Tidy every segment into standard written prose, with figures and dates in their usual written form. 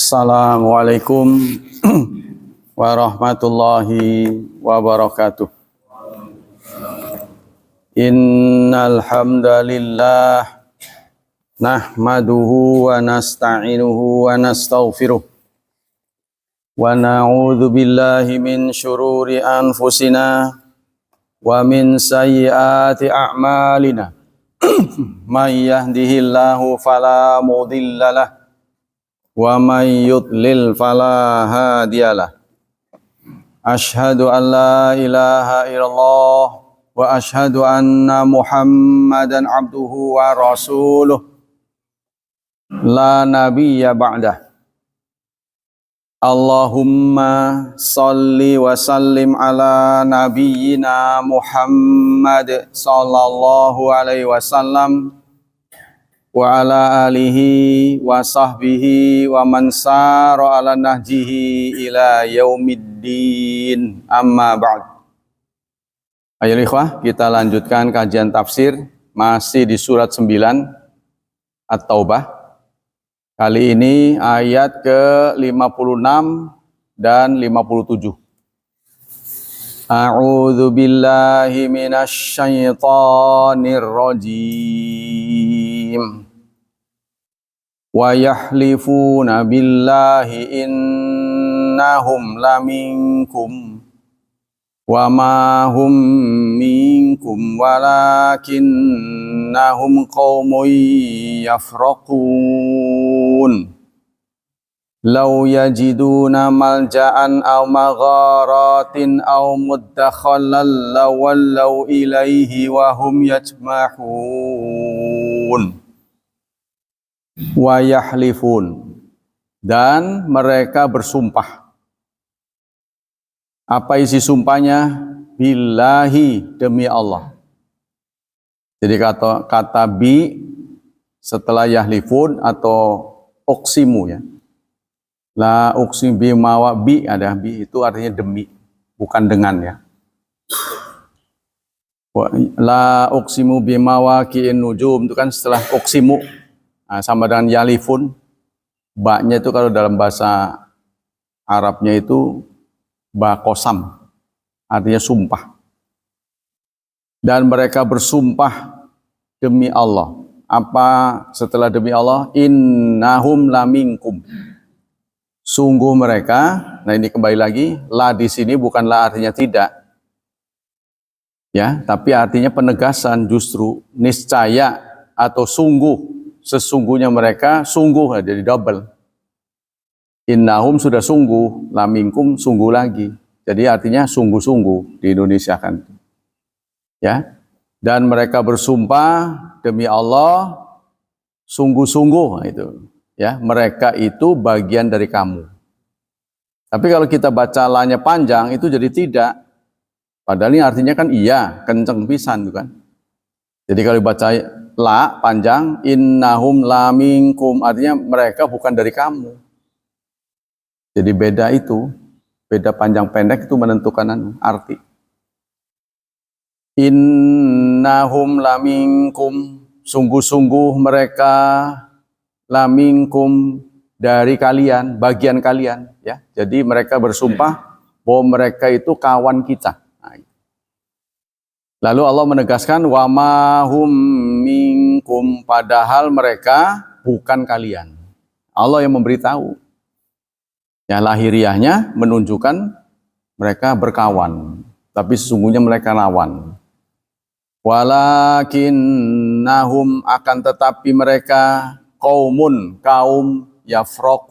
Assalamualaikum warahmatullahi wabarakatuh. Innal hamdalillah nahmaduhu wa nasta'inuhu wa nastaghfiruh wa na'udzu billahi min syururi anfusina wa min sayyiati a'malina. May yahdihillahu fala mudhillalah wa may yudlil fala hadiyalah. Asyhadu an la ilaha illallah wa asyhadu anna Muhammadan abduhu wa rasuluh la nabiyya ba'dah. Allahumma salli wa sallim ala nabiyyina Muhammad sallallahu alaihi wasallam wa ala alihi wa sahbihi wa man sara ala nahjihi ila yaumiddin, amma ba'd. Ayo ikhwah, kita lanjutkan kajian tafsir masih di surat 9 At-Taubah. Kali ini ayat ke-56 dan 57. A'udzu billahi minasy syaithanir rajim. Wa yahlifuna billahi innahum laminkum wa ma hum minkum walakinnahum qaumun yafraqun. Law yajiduna malja'an aw magharatin aw muddakhalan lawallaw ilaihi wa hum yajmahun. Wa yahlifun, dan mereka bersumpah. Apa isi sumpahnya? Billahi, demi Allah. Jadi kata bi setelah yahlifun atau uksimu ya. La uksim bimawa bi, ada bi itu artinya demi, bukan dengan ya. La uksimu bimawa ki'in nujum itu kan setelah uksimu. Nah, sama dengan yalifun. Baknya itu kalau dalam bahasa Arabnya itu ba qasam, artinya sumpah. Dan mereka bersumpah demi Allah. Apa setelah demi Allah? Innahum laminkum. Sungguh mereka, nah ini kembali lagi, la di sini bukanlah artinya tidak. Ya, tapi artinya penegasan, justru niscaya atau sungguh, sesungguhnya mereka, sungguh jadi double. Innahum sudah sungguh, laminkum sungguh lagi. Jadi artinya sungguh-sungguh di Indonesia kan. Ya. Dan mereka bersumpah demi Allah sungguh-sungguh itu. Ya, mereka itu bagian dari kamu. Tapi kalau kita baca lanya panjang itu jadi tidak. Padahal ini artinya kan iya, kenceng pisan itu kan. Jadi kalau dibaca la panjang, innahum laminkum, artinya mereka bukan dari kamu. Jadi beda itu, beda panjang pendek itu menentukan arti. Innahum laminkum, sungguh-sungguh mereka laminkum, dari kalian, bagian kalian ya. Jadi mereka bersumpah bahwa mereka itu kawan kita. Nah, lalu Allah menegaskan wa ma hum minkum, padahal mereka bukan kalian. Allah yang memberitahu. Ya, lahiriahnya menunjukkan mereka berkawan, tapi sesungguhnya mereka lawan. Walakinnahum, akan tetapi mereka qaumun, kaum yafraqun,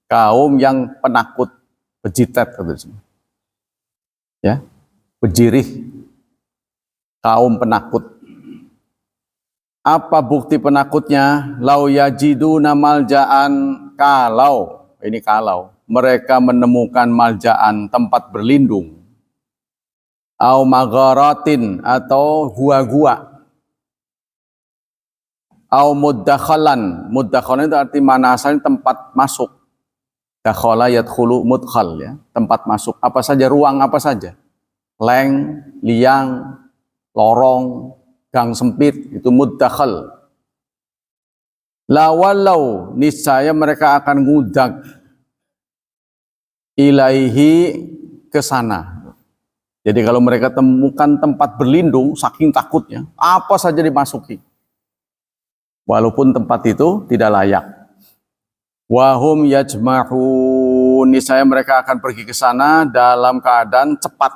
kaum yang penakut, pejitet gitu. Ya, pejirih, kaum penakut. Apa bukti penakutnya? Lau yajiduna malja'an, kalau, ini kalau, mereka menemukan malja'an, tempat berlindung, au magharatin, atau gua-gua, au muddakhalan, muddakhalan itu arti mana asalnya tempat masuk. Dakhala yadkhulu mudkhal ya, tempat masuk apa saja, ruang apa saja. Leng, liang, lorong, gang sempit, itu muddakhal. Lawallau, niscaya mereka akan ngudag ilaihi ke sana. Jadi kalau mereka temukan tempat berlindung, saking takutnya, apa saja dimasuki. Walaupun tempat itu tidak layak. Wahum yajma'un, niscaya mereka akan pergi ke sana dalam keadaan cepat.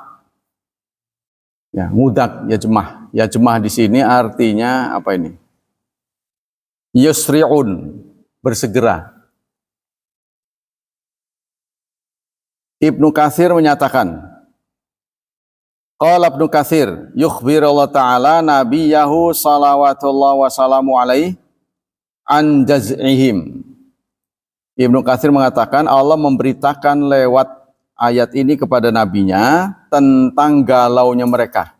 Ya, ngudag, yajmah. Yajmah di sini artinya apa ini? Yusri'un, bersegera. Ibnu Katsir menyatakan, qala Ibnu Katsir, yukhbiru Allah Ta'ala nabiyahu salawatullah wa salamu alaihi an jaz'ihim. Ibnu Katsir mengatakan Allah memberitakan lewat ayat ini kepada nabinya tentang galaunya mereka,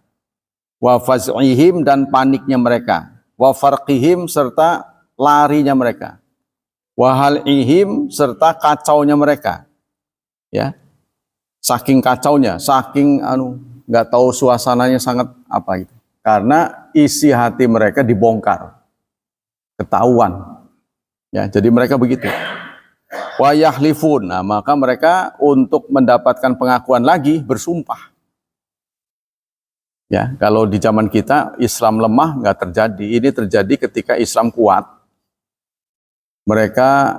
wa faz'ihim dan paniknya mereka, wa farqihim serta larinya mereka, wa hal'ihim serta kacaunya mereka. Ya. Saking kacaunya, saking nggak tahu suasananya sangat apa itu. Karena isi hati mereka dibongkar, ketahuan. Ya, jadi mereka begitu. Wa yahlifun, nah, maka mereka untuk mendapatkan pengakuan lagi bersumpah. Ya, kalau di zaman kita Islam lemah nggak terjadi. Ini terjadi ketika Islam kuat. Mereka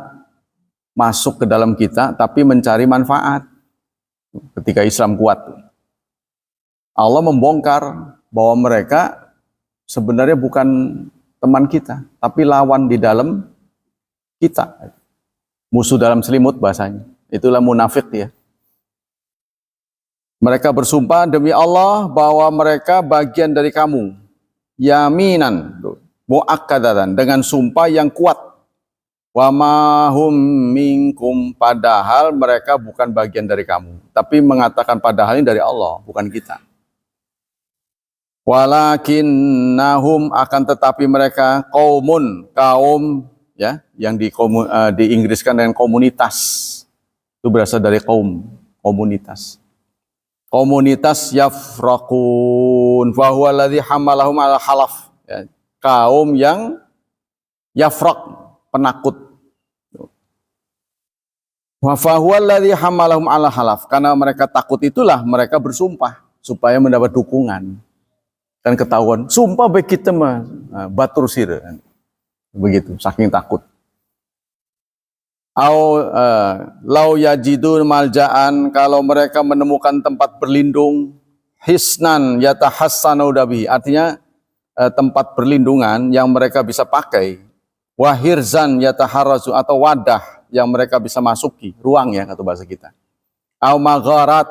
masuk ke dalam kita tapi mencari manfaat. Ketika Islam kuat, Allah membongkar bahwa mereka sebenarnya bukan teman kita, tapi lawan di dalam kita. Musuh dalam selimut bahasanya. Itulah munafik ya. Mereka bersumpah demi Allah bahwa mereka bagian dari kamu. Yaminan, muakkadatan, dengan sumpah yang kuat. Wa ma hum minkum, padahal mereka bukan bagian dari kamu, tapi mengatakan padahal ini dari Allah, bukan kita. Walakinnahum, akan tetapi mereka kaum ya, yang diinggriskan dengan komunitas. Itu berasal dari komunitas. Komunitas yafraqun fa huwa alladhi hamalahum ala halaf. Ya, kaum yang yafraq, penakut. Wa fahuwallazi hamalahum ala halaf, karena mereka takut itulah mereka bersumpah supaya mendapat dukungan dan ketahuan sumpah baik kita mah batur sir, begitu saking takut. Lau yajidun malja'an, kalau mereka menemukan tempat berlindung, hisnan yatahassanu dabi, artinya tempat perlindungan yang mereka bisa pakai, wahirzan yataharrazu, atau wadah yang mereka bisa masuki, ruang ya kata bahasa kita. Au magharat,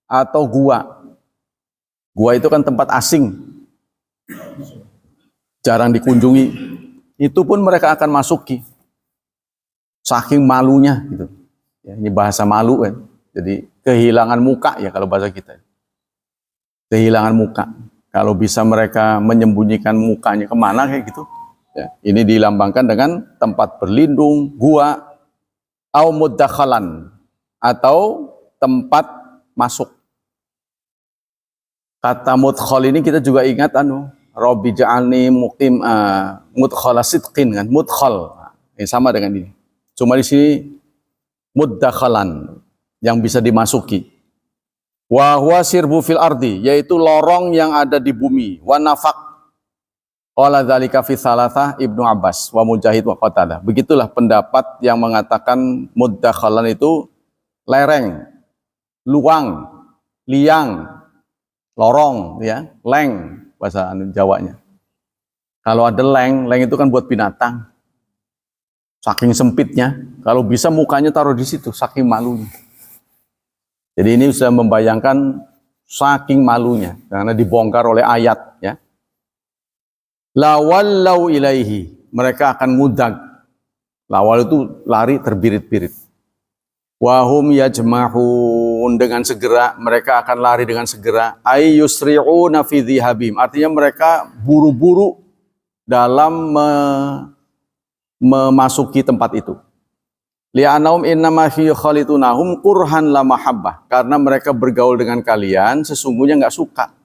atau gua. Gua itu kan tempat asing, jarang dikunjungi. Itu pun mereka akan masuki. Saking malunya gitu. Ya, ini bahasa malu kan. Jadi kehilangan muka ya kalau bahasa kita. Kehilangan muka. Kalau bisa mereka menyembunyikan mukanya kemana kayak gitu. Ya, ini dilambangkan dengan tempat berlindung, gua, au muddakhalan, atau tempat masuk. Kata mudkhal ini kita juga ingat Rabbi ja'alni muqim mudkhala sidqin kan, mudkhal. Ini sama dengan ini. Cuma di sini muddakhalan, yang bisa dimasuki. Wa huwa sirbu fil ardi, yaitu lorong yang ada di bumi. Wa nafaq, qala dzalika fi tsalatsah Ibnu Abbas wa Mujahid wa Qatadah. Begitulah pendapat yang mengatakan muddakhalan itu lereng, luang, liang, lorong ya, leng bahasa Jawanya. Kalau ada leng itu kan buat binatang. Saking sempitnya, kalau bisa mukanya taruh di situ, saking malunya. Jadi ini sudah membayangkan saking malunya karena dibongkar oleh ayat ya. Lawallau ilaihi, mereka akan ngudag. Lawal itu lari terbirit-birit. Wahum yajma'un, dengan segera, mereka akan lari dengan segera. Ay yusri'una fi dhihabim, artinya mereka buru-buru dalam memasuki tempat itu. Li'anahum innama fi khalitunahum kurhan la mahabbah, karena mereka bergaul dengan kalian sesungguhnya nggak suka.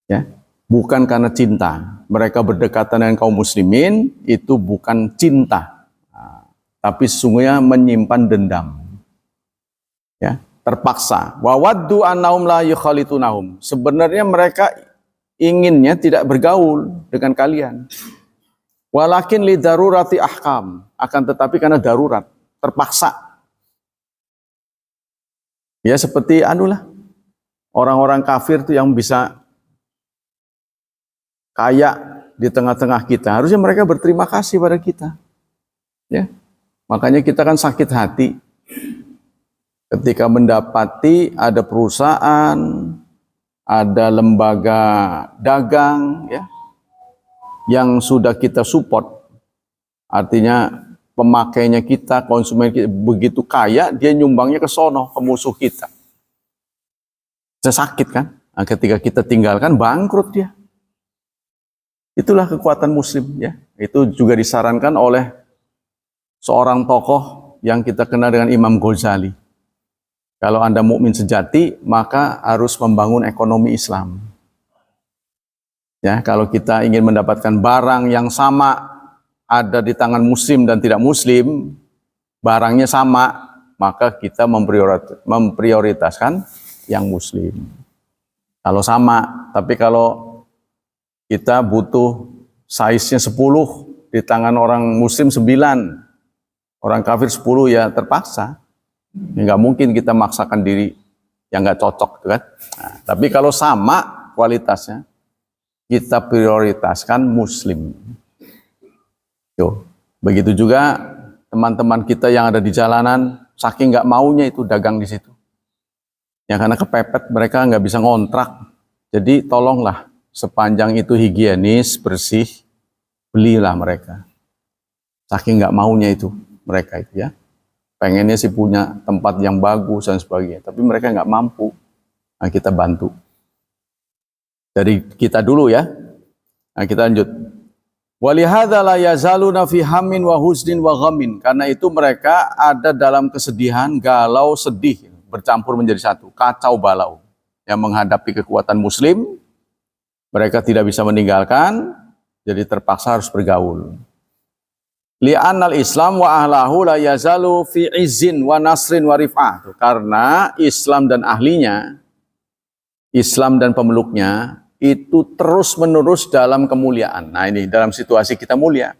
Ya. bukan karena cinta. Mereka berdekatan dengan kaum muslimin itu bukan cinta, tapi sesungguhnya menyimpan dendam. Ya, terpaksa. Wa waddu annahum la yukhalitunahum. Sebenarnya mereka inginnya tidak bergaul dengan kalian. Walakin li darurati ahkam, akan tetapi karena darurat, terpaksa. Ya seperti anulah orang-orang kafir itu yang bisa kaya di tengah-tengah kita, harusnya mereka berterima kasih pada kita. Ya. Makanya kita kan sakit hati ketika mendapati ada perusahaan, ada lembaga dagang ya yang sudah kita support. Artinya pemakainya kita, konsumen kita begitu kaya, dia nyumbangnya ke sono, ke musuh kita. Bisa sakit kan? Nah, ketika kita tinggalkan bangkrut dia. Itulah kekuatan muslim ya. Itu juga disarankan oleh seorang tokoh yang kita kenal dengan Imam Ghazali. Kalau Anda mukmin sejati, maka harus membangun ekonomi Islam. Ya, kalau kita ingin mendapatkan barang yang sama ada di tangan muslim dan tidak muslim, barangnya sama, maka kita memprioritaskan yang muslim. Kalau sama, tapi kalau kita butuh size-nya 10, di tangan orang muslim 9, orang kafir 10 ya terpaksa. Ya, nggak mungkin kita maksakan diri yang nggak cocok, kan? Nah, tapi kalau sama kualitasnya, kita prioritaskan muslim. Yo, begitu juga teman-teman kita yang ada di jalanan, saking nggak maunya itu dagang di situ. Ya karena kepepet mereka nggak bisa ngontrak. Jadi tolonglah, sepanjang itu higienis, bersih, belilah mereka. Saking nggak maunya itu mereka itu ya. Pengennya sih punya tempat yang bagus dan sebagainya, tapi mereka nggak mampu. Nah, kita bantu. Dari kita dulu ya. Nah, kita lanjut. Walihadza la yazaluna fi hammin wa huznin wa ghamin. Karena itu mereka ada dalam kesedihan, galau, sedih, bercampur menjadi satu, kacau balau. Yang menghadapi kekuatan muslim, mereka tidak bisa meninggalkan, jadi terpaksa harus bergaul. Li'annal Islam wa ahlahu la yazalu fi izzin wa nasrin wa rif'ah. Karena Islam dan ahlinya, Islam dan pemeluknya, itu terus menerus dalam kemuliaan. Nah ini dalam situasi kita mulia.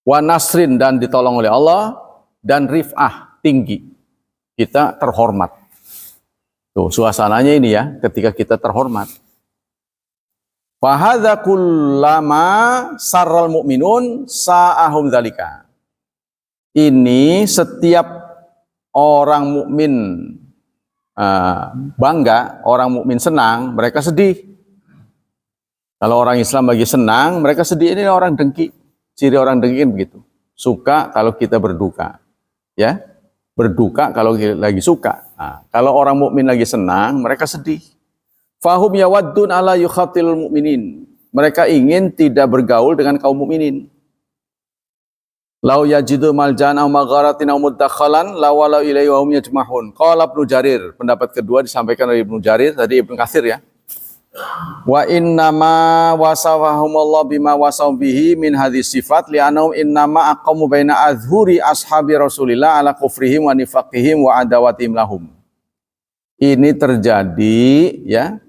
Wa nasrin dan ditolong oleh Allah, dan rif'ah tinggi. Kita terhormat. Tuh suasananya ini ya, ketika kita terhormat. Fahadza kullama sarral mu'minun sa'ahum dzalika. Ini setiap orang mukmin bangga, orang mukmin senang, mereka sedih. Kalau orang Islam lagi senang, mereka sedih. Ini orang dengki. Ciri orang dengki kan begitu. Suka kalau kita berduka. Ya, berduka kalau lagi suka. Nah, kalau orang mukmin lagi senang, mereka sedih. Fahum yawaddun ala yukhatilul mu'minin. Mereka ingin tidak bergaul dengan kaum mukminin. Lau yajidu maljan aw magharatin aw muddakhalan lawalau ilaihi wa hum yajmahun. Qala Ibnu Jarir, pendapat kedua disampaikan oleh Ibnu Jarir, tadi Ibnu Katsir ya. Wa innama wasafahumullah bima wasau bihi min hadhihi sifat li'annahum innama aqamu baina azhuri ashabi Rasulillah ala kufrihim wa nifaqihim wa adawatihim lahum. Ini terjadi ya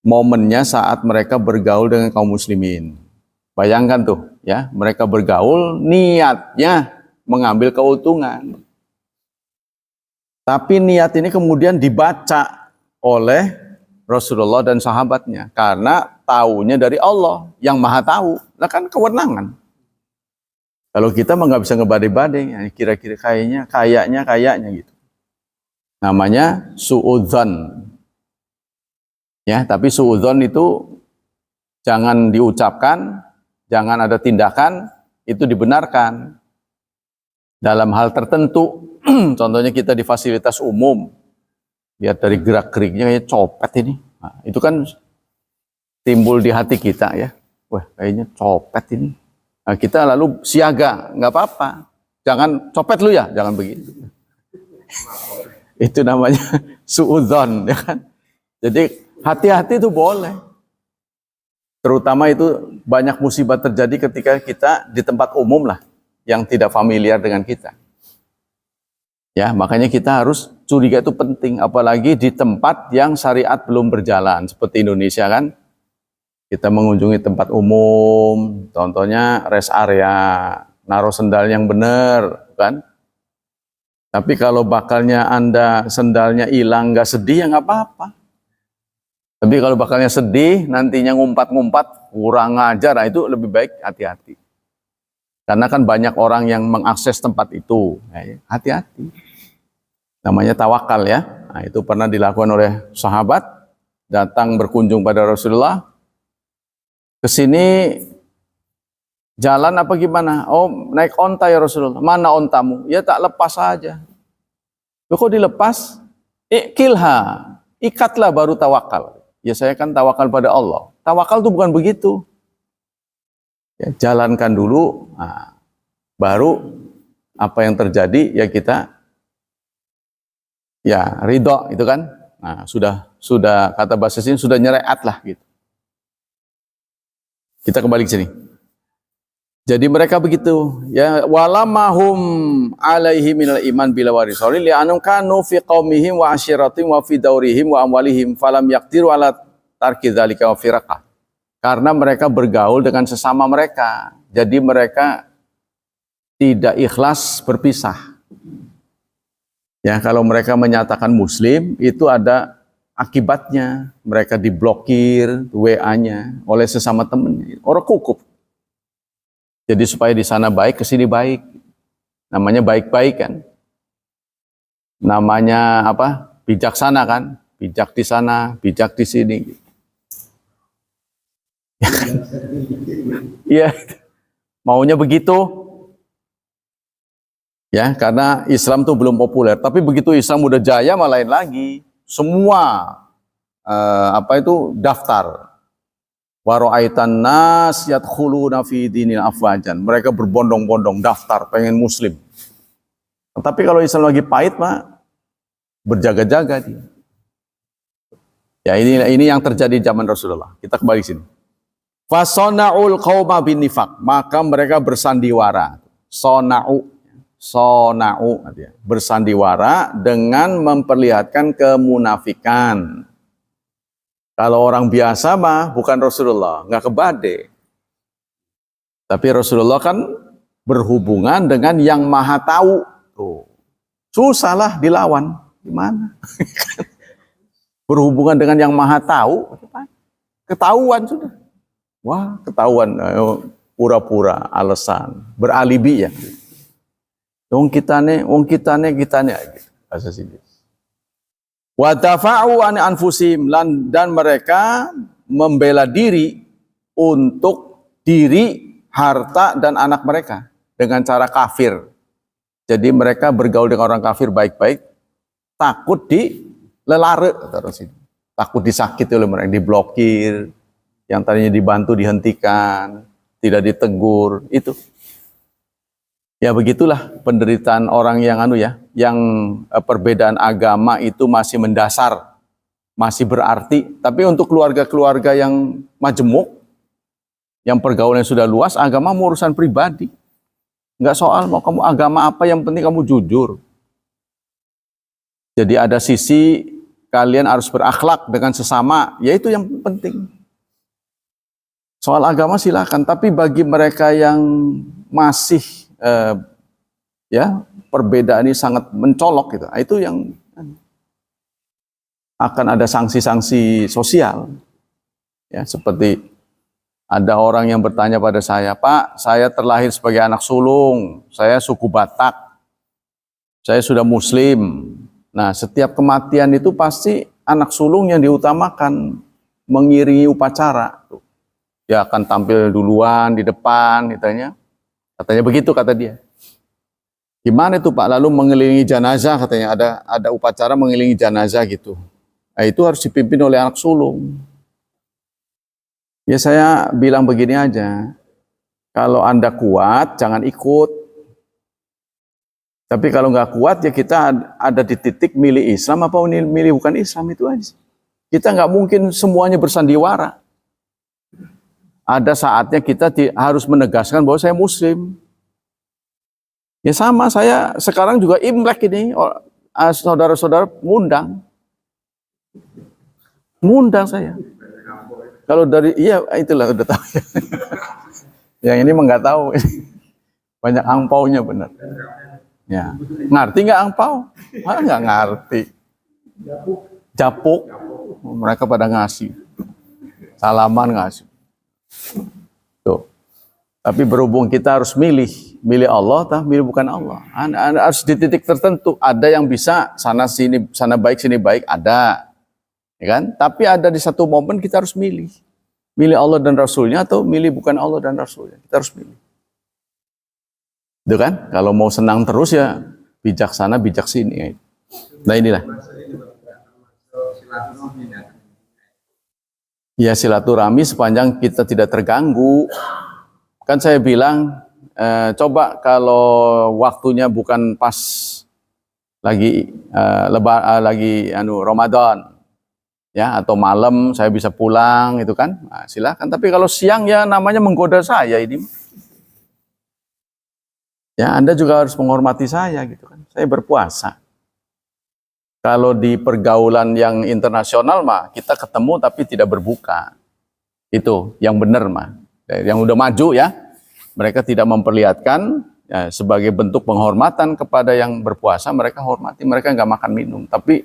momennya saat mereka bergaul dengan kaum muslimin. Bayangkan tuh ya, mereka bergaul niatnya mengambil keuntungan. Tapi niat ini kemudian dibaca oleh Rasulullah dan sahabatnya karena taunya dari Allah yang Maha Tahu. Nah kan kewenangan. Kalau kita mah nggak bisa ngebade-bade, ya, kira-kira kayaknya gitu. Namanya suudzon. Ya, tapi suudzon itu jangan diucapkan, jangan ada tindakan, itu dibenarkan. Dalam hal tertentu, contohnya kita di fasilitas umum, lihat dari gerak-geriknya kayak copet ini. Nah, itu kan timbul di hati kita ya. Wah, kayaknya copet ini. Nah, kita lalu siaga, nggak apa-apa. Jangan copet lu ya, jangan begitu. Itu namanya suudzon ya kan. Jadi Hati-hati itu boleh. Terutama itu banyak musibah terjadi ketika kita di tempat umum lah, yang tidak familiar dengan kita. Ya, makanya kita harus curiga itu penting, apalagi di tempat yang syariat belum berjalan, seperti Indonesia kan. Kita mengunjungi tempat umum, contohnya rest area, naruh sendal yang benar, kan? Tapi kalau bakalnya Anda sendalnya hilang, nggak sedih ya nggak apa-apa. Tapi kalau bakalnya sedih, nantinya ngumpat-ngumpat, kurang ajar, nah itu lebih baik hati-hati. Karena kan banyak orang yang mengakses tempat itu, hati-hati. Namanya tawakal ya. Nah, itu pernah dilakukan oleh sahabat, datang berkunjung pada Rasulullah. Ke sini jalan apa gimana? Oh, naik onta ya Rasulullah. Mana ontamu? Ya tak lepas saja. Kok dilepas? Ikilha, ikatlah baru tawakal. Ya saya kan tawakal pada Allah. Tawakal itu bukan begitu. Ya, jalankan dulu, nah, baru apa yang terjadi ya kita ya ridho itu kan. Nah, sudah kata bahasa sini sudah nyereat lah gitu. Kita kembali ke sini. Jadi mereka begitu, ya walamahum alaihi minal iman bila warisoli li'anum kanu fi qaumihim wa asyiratihim wa fi daurihim wa amwalihim falam yaqdiru ala tarki dzalika wa firaqah. Karena mereka bergaul dengan sesama mereka. Jadi mereka tidak ikhlas berpisah. Ya, kalau mereka menyatakan muslim itu ada akibatnya. Mereka diblokir WA-nya oleh sesama temannya. Orang kukup. Jadi supaya di sana baik, ke sini baik. Namanya baik-baik kan. Namanya apa? Bijaksana kan. Bijak di sana, bijak di sini. Iya. Maunya begitu. Ya, karena Islam tuh belum populer. Tapi begitu Islam udah jaya malah lain lagi. Semua daftar. Wa ra'aitan nas yadkhuluna fi dinil afwajan. Mereka berbondong-bondong daftar pengen muslim. Tapi kalau Islam lagi pahit mah berjaga-jaga dia. Ya ini yang terjadi zaman Rasulullah. Kita kembali sini. Fasona'ul qauma bin nifaq, maka mereka bersandiwara. Sona'u bersandiwara dengan memperlihatkan kemunafikan. Kalau orang biasa mah bukan Rasulullah, nggak kebade. Tapi Rasulullah kan berhubungan dengan yang maha tahu. Tuh. Susah lah dilawan. Gimana? Berhubungan dengan yang maha tahu, ketahuan sudah. Wah, ketahuan. Pura-pura alasan, beralibi ya. Wong kita nih. Bahasa sini. Wa dafa'u an anfusihim, dan mereka membela diri untuk diri, harta dan anak mereka dengan cara kafir. Jadi mereka bergaul dengan orang kafir baik-baik, takut dilelare, takut disakiti oleh mereka, diblokir, yang tadinya dibantu dihentikan, tidak ditegur, itu. Ya begitulah penderitaan orang yang yang perbedaan agama itu masih mendasar, masih berarti. Tapi untuk keluarga-keluarga yang majemuk, yang pergaulannya sudah luas, agama urusan pribadi. Enggak soal mau kamu agama apa, yang penting kamu jujur. Jadi ada sisi kalian harus berakhlak dengan sesama, yaitu yang penting. Soal agama silakan, tapi bagi mereka yang masih perbedaan ini sangat mencolok gitu. Itu yang akan ada sanksi-sanksi sosial. Ya, seperti ada orang yang bertanya pada saya, "Pak, saya terlahir sebagai anak sulung, saya suku Batak. Saya sudah muslim. Nah, setiap kematian itu pasti anak sulung yang diutamakan mengiringi upacara. Dia akan tampil duluan di depan," katanya begitu kata dia. Gimana itu Pak? Lalu mengelilingi jenazah, katanya ada upacara mengelilingi jenazah gitu. Nah, itu harus dipimpin oleh anak sulung. Ya saya bilang begini aja, kalau Anda kuat jangan ikut. Tapi kalau nggak kuat ya kita ada di titik milih Islam apa milih bukan Islam, itu aja. Kita nggak mungkin semuanya bersandiwara. Ada saatnya kita harus menegaskan bahwa saya Muslim. Ya sama, saya sekarang juga Imlek ini, saudara-saudara ngundang saya. Kalau dari, iya itulah udah tahu. Yang ini mah nggak tahu. Banyak angpaunya benar. Ya, ngerti nggak angpau? Nggak ngerti. Japuk, mereka pada ngasih. Salaman ngasih. Tuh. Tapi berhubung kita harus milih Allah, milih bukan Allah. Anda harus di titik tertentu. Ada yang bisa sana baik sini baik, ada, ya kan? Tapi ada di satu momen kita harus milih Allah dan Rasulnya atau milih bukan Allah dan Rasulnya. Kita harus milih. Itu kan? Kalau mau senang terus ya bijaksana bijak sini. Nah inilah. Ya silaturahmi sepanjang kita tidak terganggu. Kan saya bilang, coba kalau waktunya bukan pas lagi Ramadan, ya atau malam saya bisa pulang itu kan, nah, silakan. Tapi kalau siang ya namanya menggoda saya ini. Ya Anda juga harus menghormati saya gitu kan. Saya berpuasa. Kalau di pergaulan yang internasional mah kita ketemu tapi tidak berbuka. Itu yang benar mah. Yang udah maju ya, mereka tidak memperlihatkan ya, sebagai bentuk penghormatan kepada yang berpuasa, mereka hormati, mereka nggak makan minum, tapi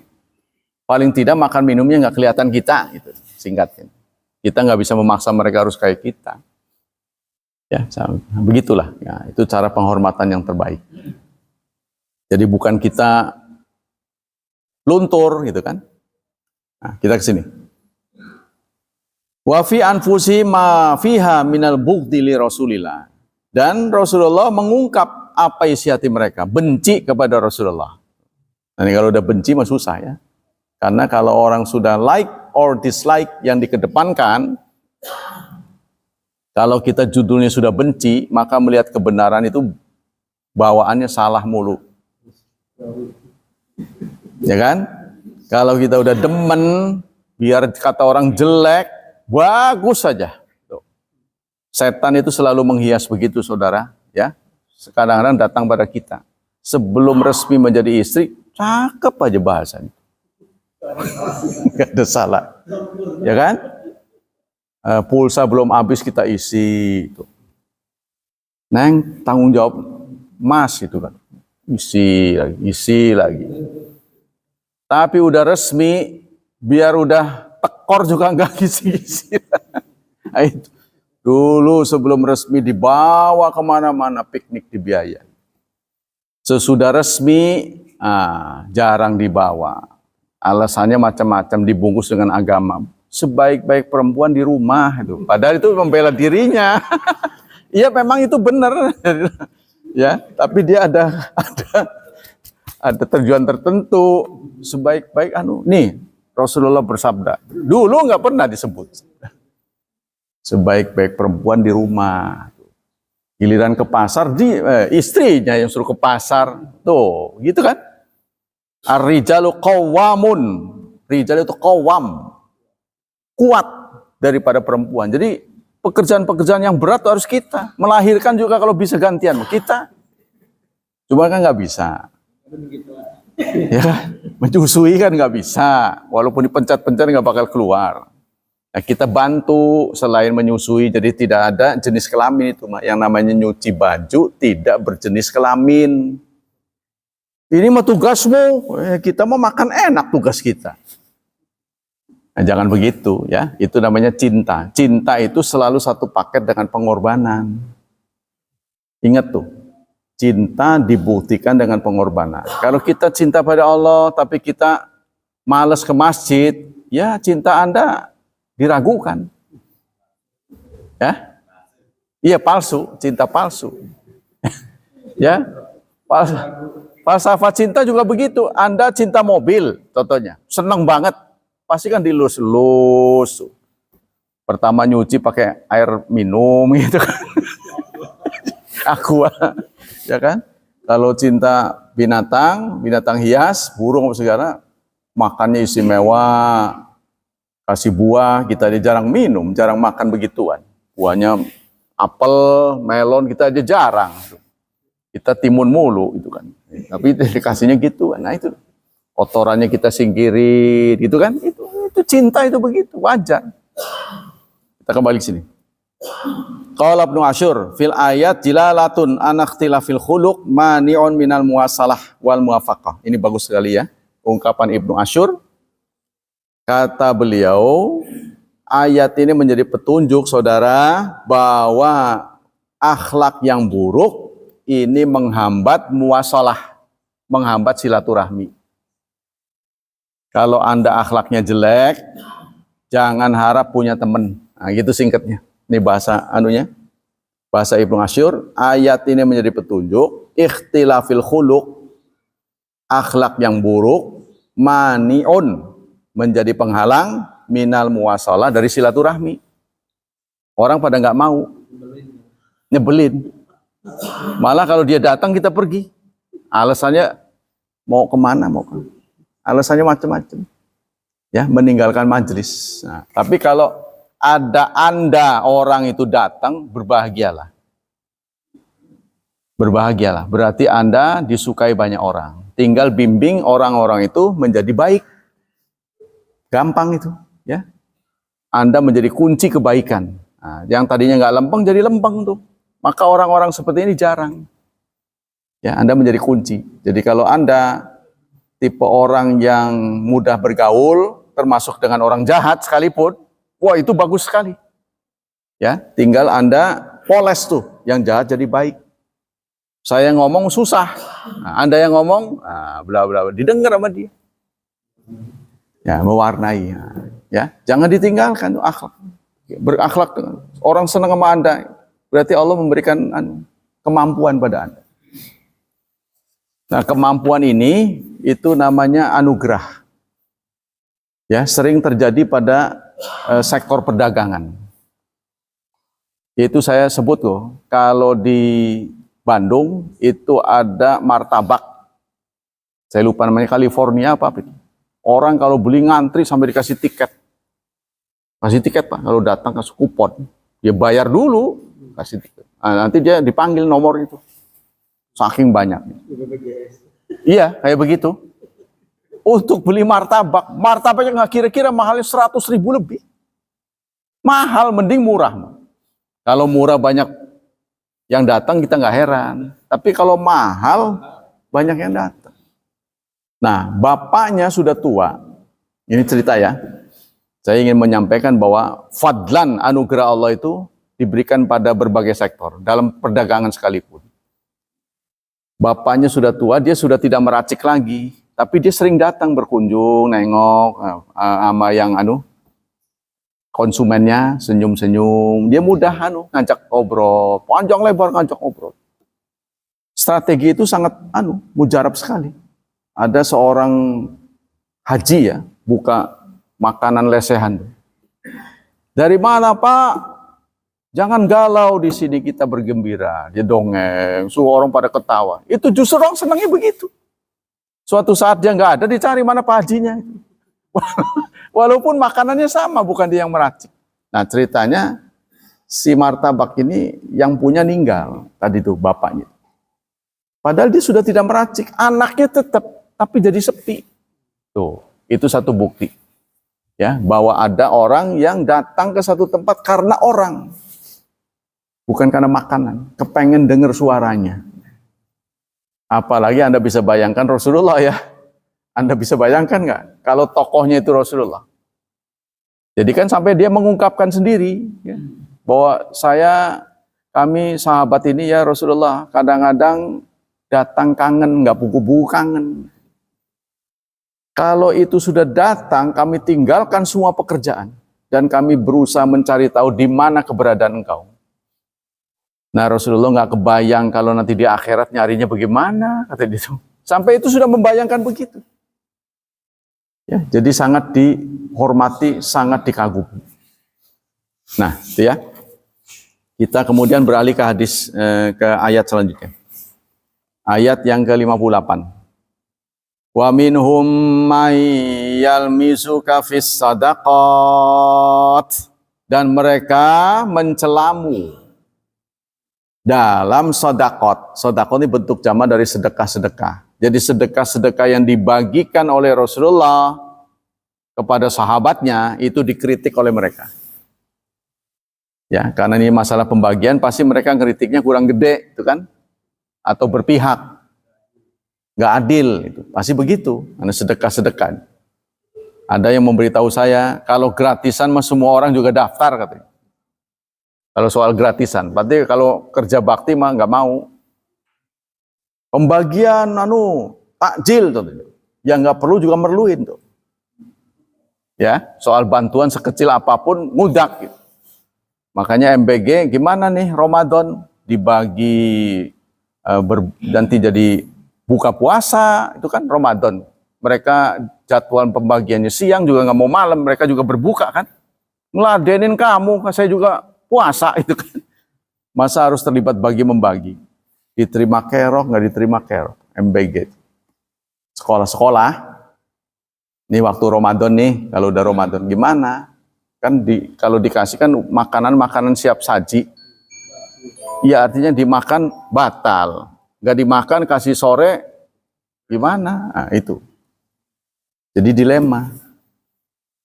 paling tidak makan minumnya nggak kelihatan kita, gitu, singkatnya. Kita nggak bisa memaksa mereka harus kayak kita, ya begitulah, ya, itu cara penghormatan yang terbaik. Jadi bukan kita luntur, gitu kan? Nah, kita ke sini. Wa fi anfusi ma fiha minal bughdi li Rasulillah. Dan Rasulullah mengungkap apa isi hati mereka, benci kepada Rasulullah. Nah, ini kalau udah benci mah susah ya. Karena kalau orang sudah like or dislike yang dikedepankan, kalau kita judulnya sudah benci, maka melihat kebenaran itu bawaannya salah mulu. Ya kan? Kalau kita udah demen, biar kata orang jelek, bagus saja. Setan itu selalu menghias begitu, saudara. Ya, kadang-kadang datang pada kita. Sebelum resmi menjadi istri, cakep aja bahasanya. Gak ada salah. Ya kan? Pulsa belum habis kita isi. Neng, tanggung jawab mas itu kan. Isi lagi. Tapi udah resmi, biar udah tekor juga nggak isi-isi. Nah, itu. Dulu sebelum resmi dibawa kemana-mana, piknik dibiayai. Sesudah resmi, jarang dibawa. Alasannya macam-macam, dibungkus dengan agama. Sebaik-baik perempuan di rumah itu. Padahal itu membela dirinya. Iya memang itu benar. Ya, tapi dia ada tujuan tertentu. Sebaik-baik nih Rasulullah bersabda. Dulu nggak pernah disebut. Sebaik-baik perempuan di rumah. Giliran ke pasar, istrinya yang suruh ke pasar. Tuh, gitu kan? Ar-rijalu qawwamun. Rijal itu qawwam. Kuat daripada perempuan. Jadi pekerjaan-pekerjaan yang berat harus kita. Melahirkan juga kalau bisa gantian kita. Cuma kan nggak bisa. Ya, menyusui kan nggak bisa. Walaupun dipencet-pencet nggak bakal keluar. Nah, kita bantu selain menyusui, jadi tidak ada jenis kelamin itu, yang namanya nyuci baju tidak berjenis kelamin. Ini mah tugasmu, kita mau makan enak tugas kita. Nah, jangan begitu ya, itu namanya cinta. Cinta itu selalu satu paket dengan pengorbanan. Ingat tuh, cinta dibuktikan dengan pengorbanan. Kalau kita cinta pada Allah, tapi kita malas ke masjid, ya cinta Anda diragukan, ya, iya palsu, cinta palsu, ya, falsafat cinta juga begitu. Anda cinta mobil, contohnya, seneng banget, pasti kan dilus-lus. Pertama nyuci pakai air minum, gitu kan, aqua, ya kan. Kalau cinta binatang hias, burung apa segala, makannya istimewa. Kasih buah, kita aja jarang minum, jarang makan begituan. Buahnya apel, melon, kita aja jarang. Kita timun mulu itu kan. Tapi dikasihnya gitu kan. Nah itu kotorannya kita singkirin gitu kan. Itu cinta itu begitu, wajar. Kita kembali ke sini. Qala Ibnu Asyur fil ayat jilalatun an ikhtilafil khuluq mani'un minal muwasalah wal muwafaqah. Ini bagus sekali ya. Ungkapan Ibnu Asyur. Kata beliau, ayat ini menjadi petunjuk saudara bahwa akhlak yang buruk ini menghambat muwasalah, menghambat silaturahmi. Kalau Anda akhlaknya jelek, jangan harap punya teman. Nah, gitu singkatnya. Ini bahasa anunya, bahasa Ibnu Asyur. Ayat ini menjadi petunjuk ikhtilafil khuluq, akhlak yang buruk, mani'un, menjadi penghalang minal muwasalah, dari silaturahmi. Orang pada nggak mau, nyebelin. Malah kalau dia datang kita pergi. Alasannya mau kemana, alasannya macam-macam. Ya, meninggalkan majelis. Nah, tapi kalau ada Anda orang itu datang, berbahagialah. Berbahagialah. Berarti Anda disukai banyak orang. Tinggal bimbing orang-orang itu menjadi baik. Gampang itu, ya. Anda menjadi kunci kebaikan. Nah, yang tadinya nggak lempeng jadi lempeng tuh. Maka orang-orang seperti ini jarang. Ya, Anda menjadi kunci. Jadi kalau Anda tipe orang yang mudah bergaul, termasuk dengan orang jahat sekalipun, wah itu bagus sekali. Ya, tinggal Anda poles tuh, yang jahat jadi baik. Saya ngomong susah, nah, Anda yang ngomong, bla bla, didengar sama dia. Ya, mewarnai, ya, jangan ditinggalkan tuh akhlak. Berakhlak dengan orang senang sama Anda, berarti Allah memberikan kemampuan pada Anda. Nah, kemampuan ini itu namanya anugerah. Ya, sering terjadi pada sektor perdagangan. Itu saya sebut loh, kalau di Bandung itu ada martabak. Saya lupa namanya, California apa itu. Orang kalau beli ngantri sampai dikasih tiket. Kasih tiket Pak, kalau datang kasih kupon. Dia bayar dulu, kasih tiket. Nah, nanti dia dipanggil nomor itu. Saking banyak. Iya, kayak begitu. Untuk beli martabak, martabaknya nggak kira-kira mahalnya 100.000 lebih. Mahal, mending murah. Kalau murah banyak yang datang kita nggak heran. Tapi kalau mahal, banyak yang datang. Nah, bapaknya sudah tua. Ini cerita ya. Saya ingin menyampaikan bahwa fadlan, anugerah Allah itu diberikan pada berbagai sektor, dalam perdagangan sekalipun. Bapaknya sudah tua, dia sudah tidak meracik lagi, tapi dia sering datang berkunjung, nengok sama yang konsumennya, senyum-senyum. Dia mudah ngajak ngobrol, panjang lebar ngajak ngobrol. Strategi itu sangat mujarab sekali. Ada seorang haji ya, buka makanan lesehan. Dari mana Pak? Jangan galau, di sini kita bergembira. Dia dongeng, suruh orang pada ketawa. Itu justru orang senangnya begitu. Suatu saat dia nggak ada, dicari mana Pak hajinya. Walaupun makanannya sama, bukan dia yang meracik. Nah ceritanya, si martabak ini yang punya ninggal. Tadi tuh bapaknya. Padahal dia sudah tidak meracik. Anaknya tetap, tapi jadi sepi. Tuh, itu satu bukti. Ya, bahwa ada orang yang datang ke satu tempat karena orang. Bukan karena makanan, kepengen dengar suaranya. Apalagi Anda bisa bayangkan Rasulullah ya. Anda bisa bayangkan nggak kalau tokohnya itu Rasulullah. Jadi kan sampai dia mengungkapkan sendiri ya, bahwa kami sahabat ini ya Rasulullah, kadang-kadang datang kangen, nggak buku-buku kangen. Kalau itu sudah datang, kami tinggalkan semua pekerjaan dan kami berusaha mencari tahu di mana keberadaan engkau. Nah Rasulullah nggak kebayang kalau nanti di akhirat nyarinya bagaimana, kata dia itu. Sampai itu sudah membayangkan begitu. Ya, jadi sangat dihormati, sangat dikagumi. Nah, itu ya. Kita kemudian beralih ke hadis, ke ayat selanjutnya. Ayat yang ke-58. Wa minhum may yalmizuka fis sadaqat, dan mereka mencelamu dalam sedekah. Sedekah ini bentuk jamaah dari sedekah-sedekah. Jadi sedekah-sedekah yang dibagikan oleh Rasulullah kepada sahabatnya itu dikritik oleh mereka. Ya, karena ini masalah pembagian, pasti mereka kritiknya kurang gede, itu kan? Atau berpihak, nggak adil, itu pasti begitu. Karena sedekah-sedekah. Ada yang memberitahu saya, kalau gratisan mah semua orang juga daftar katanya. Kalau soal gratisan, berarti kalau kerja bakti mah nggak mau. Pembagian takjil tuh, yang nggak perlu juga merluin tuh. Ya, soal bantuan sekecil apapun mudah gitu. Makanya MBG gimana nih Ramadan dibagi nanti jadi buka puasa, itu kan Ramadan. Mereka jadwal pembagiannya siang juga nggak mau malam, mereka juga berbuka kan. Ngeladenin kamu, saya juga puasa itu kan. Masa harus terlibat bagi-membagi? Diterima kerok, nggak diterima kerok. MBG. Sekolah-sekolah, ini waktu Ramadan nih, kalau udah Ramadan gimana? Kan kalau dikasih kan makanan-makanan siap saji. Ya artinya dimakan batal. Nggak dimakan kasih sore, gimana? Nah, itu. Jadi dilema.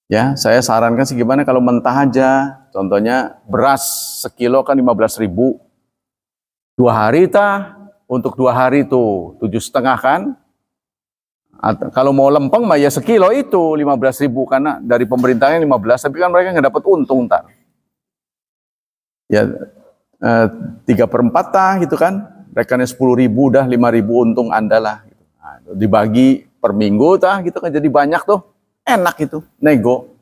Ya, saya sarankan sih gimana kalau mentah aja. Contohnya beras sekilo kan 15.000. 2 hari untuk 2 hari itu 7,5 kan. Atau, kalau mau lempeng mah ya sekilo itu 15.000 karena dari pemerintahnya 15, tapi kan mereka nggak dapat untung ntar. Ya 3/4 gitu kan. Rekannya 10.000 udah 5.000 untung Anda lah. Nah, dibagi per minggu gitu kan jadi banyak tuh. Enak itu, nego.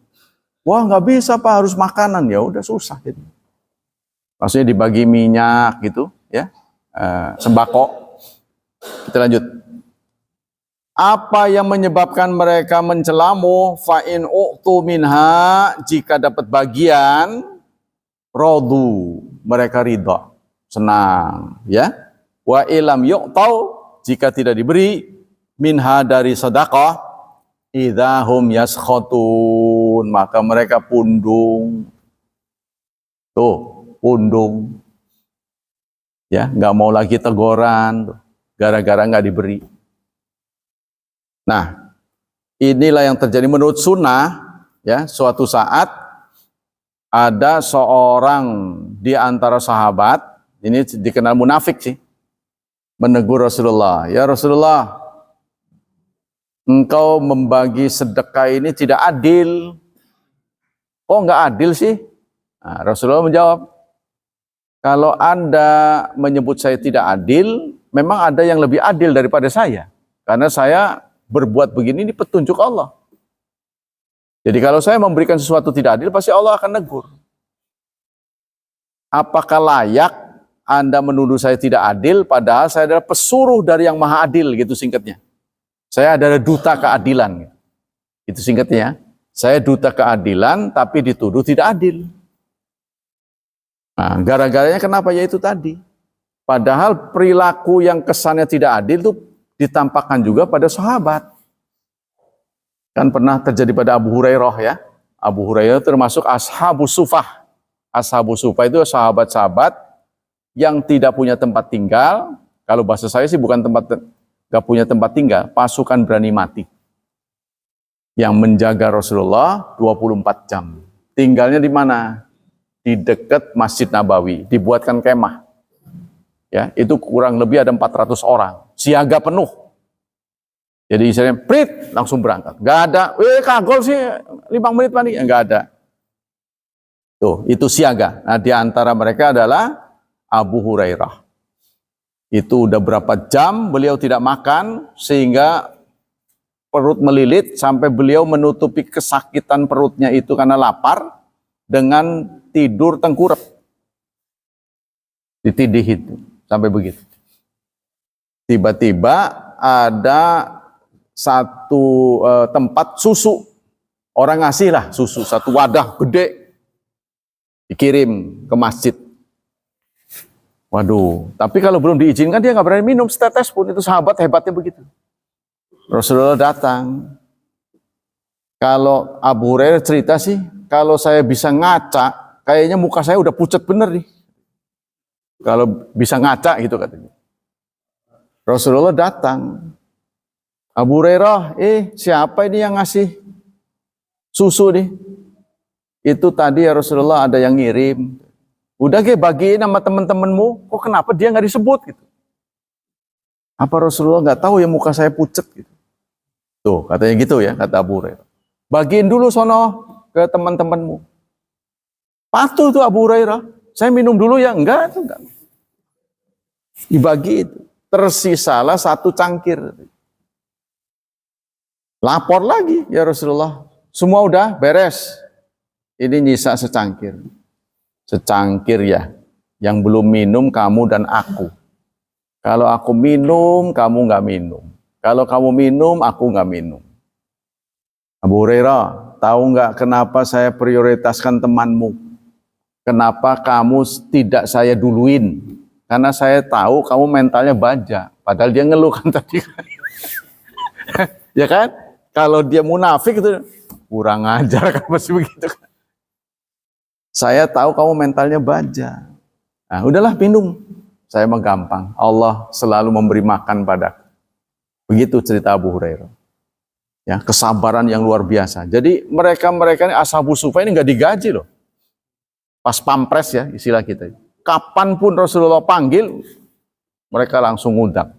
Wah nggak bisa Pak, harus makanan. Ya udah susah gitu. Maksudnya dibagi minyak gitu ya, sembako. Kita lanjut. Apa yang menyebabkan mereka mencelamu? Fa'in u'tu minha, jika dapat bagian, rodu, mereka ridha, senang, ya. Wa ilam yu'tau, jika tidak diberi, minha dari sedekah, idahum yaskhotun, maka mereka pundung. Tuh, pundung. Ya, nggak mau lagi teguran, gara-gara nggak diberi. Nah, inilah yang terjadi menurut sunnah, ya. Suatu saat ada seorang di antara sahabat, ini dikenal munafik sih, menegur Rasulullah. Ya Rasulullah, engkau membagi sedekah ini tidak adil. Kok nggak adil sih? Nah, Rasulullah menjawab, kalau Anda menyebut saya tidak adil, memang ada yang lebih adil daripada saya. Karena saya berbuat begini ini petunjuk Allah. Jadi kalau saya memberikan sesuatu tidak adil, pasti Allah akan negur. Apakah layak Anda menuduh saya tidak adil, padahal saya adalah pesuruh dari yang maha adil, gitu singkatnya. Saya adalah duta keadilan. Itu singkatnya. Saya duta keadilan, tapi dituduh tidak adil. Nah, gara-garanya kenapa? Ya itu tadi. Padahal perilaku yang kesannya tidak adil itu ditampakkan juga pada sahabat. Kan pernah terjadi pada Abu Hurairah ya. Abu Hurairah termasuk ashabus sufah. Ashabus sufah itu sahabat-sahabat yang tidak punya tempat tinggal. Kalau bahasa saya sih bukan gak punya tempat tinggal, pasukan berani mati. Yang menjaga Rasulullah 24 jam. Tinggalnya di mana? Di dekat Masjid Nabawi, dibuatkan kemah. Ya, itu kurang lebih ada 400 orang, siaga penuh. Jadi istilahnya prit langsung berangkat. Gak ada, kagol sih 5 menit mandi, enggak ada. Tuh, itu siaga. Nah, di antara mereka adalah Abu Hurairah. Itu udah berapa jam beliau tidak makan sehingga perut melilit sampai beliau menutupi kesakitan perutnya itu karena lapar dengan tidur tengkurap. Ditindih itu sampai begitu. Tiba-tiba ada satu tempat susu, orang ngasih lah susu, satu wadah gede, dikirim ke masjid. Waduh, tapi kalau belum diizinkan dia nggak berani minum setetes pun. Itu sahabat hebatnya begitu. Rasulullah datang. Kalau Abu Hurairah cerita sih, kalau saya bisa ngaca, kayaknya muka saya udah pucat bener nih. Kalau bisa ngaca gitu katanya. Rasulullah datang. Abu Hurairah, siapa ini yang ngasih susu nih? Itu tadi ya Rasulullah ada yang ngirim. Udah bagiin sama teman-temanmu, kok kenapa dia nggak disebut gitu? Apa Rasulullah nggak tahu ya muka saya pucat gitu? Tuh katanya gitu ya, kata Abu Hurairah. Bagiin dulu sono ke teman-temanmu. Patuh tuh Abu Hurairah. Saya minum dulu ya, enggak. Dibagi itu. Tersisalah 1 cangkir. Lapor lagi ya Rasulullah. Semua udah beres. Ini nyisa secangkir. Secangkir ya. Yang belum minum kamu dan aku. Kalau aku minum, kamu nggak minum. Kalau kamu minum, aku nggak minum. Abu Hurairah, tahu nggak kenapa saya prioritaskan temanmu? Kenapa kamu tidak saya duluin? Karena saya tahu kamu mentalnya baja. Padahal dia ngeluh kan tadi. Ya kan? Kalau dia munafik itu kurang ajar kan masih begitu kan. Saya tahu kamu mentalnya baja. Nah, udahlah minum. Saya mah gampang. Allah selalu memberi makan padaku. Begitu cerita Abu Hurairah. Ya, kesabaran yang luar biasa. Jadi mereka-mereka ini Ashabus Sufa ini nggak digaji loh. Pas pampres ya istilah kita. Kapanpun Rasulullah panggil, mereka langsung ngundang.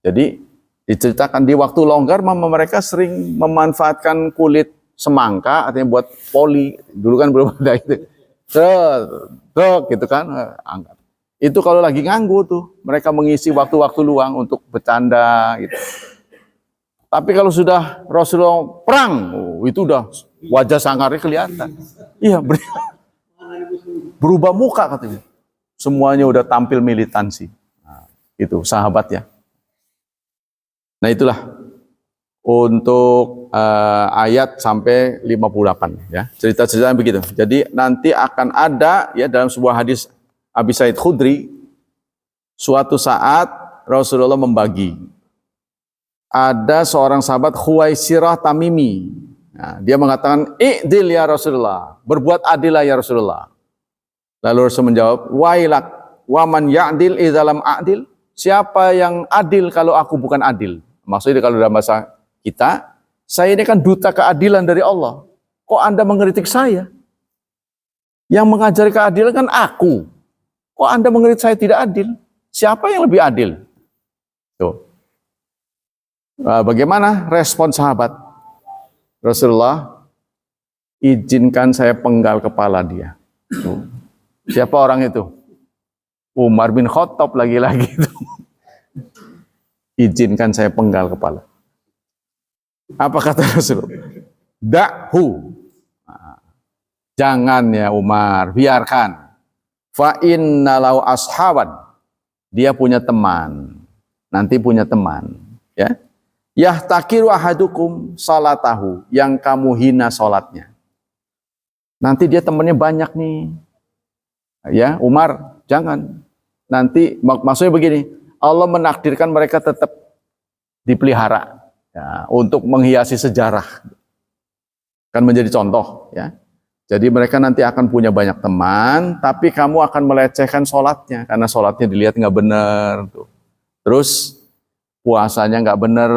Jadi diceritakan di waktu longgar, mereka sering memanfaatkan kulit semangka, artinya buat poli. Dulu kan belum ada itu. Gitu kan, angkat. Itu kalau lagi nganggur tuh, mereka mengisi waktu-waktu luang untuk bercanda gitu. Tapi kalau sudah Rasulullah perang, itu udah wajah sangarnya kelihatan. Iya, berubah muka katanya. Semuanya udah tampil militansi. Nah, itu sahabat ya. Nah itulah untuk ayat sampai 58 ya. Cerita-ceritanya begitu. Jadi nanti akan ada ya dalam sebuah hadis Abi Sa'id Khudri, suatu saat Rasulullah membagi. Ada seorang sahabat Khuwaisirah Tamimi. Nah, dia mengatakan, "I'dil ya Rasulullah." Berbuat adil ya Rasulullah. Lalu Rasul menjawab, "Wailak, wa man ya'dil idzalam a'dil?" Siapa yang adil kalau aku bukan adil? Maksudnya kalau dalam bahasa kita, saya ini kan duta keadilan dari Allah. Kok Anda mengkritik saya? Yang mengajari keadilan kan aku. Kok Anda mengkritik saya tidak adil? Siapa yang lebih adil? Tuh. Bagaimana respon sahabat? Rasulullah, izinkan saya penggal kepala dia. Tuh. Siapa orang itu? Umar bin Khattab lagi-lagi itu. Izinkan saya penggal kepala. Apa kata Rasulullah? Da'hu. Jangan ya Umar, biarkan. Fa innalau ashaban. Dia punya teman. Nanti punya teman. Ya. Yahtakiru ahadukum salatahu, yang kamu hina salatnya. Nanti dia temannya banyak nih. Ya, Umar, jangan. Nanti maksudnya begini, Allah menakdirkan mereka tetap dipelihara ya, untuk menghiasi sejarah. Kan menjadi contoh ya. Jadi mereka nanti akan punya banyak teman, tapi kamu akan melecehkan sholatnya karena sholatnya dilihat nggak benar tuh. Terus puasanya nggak benar.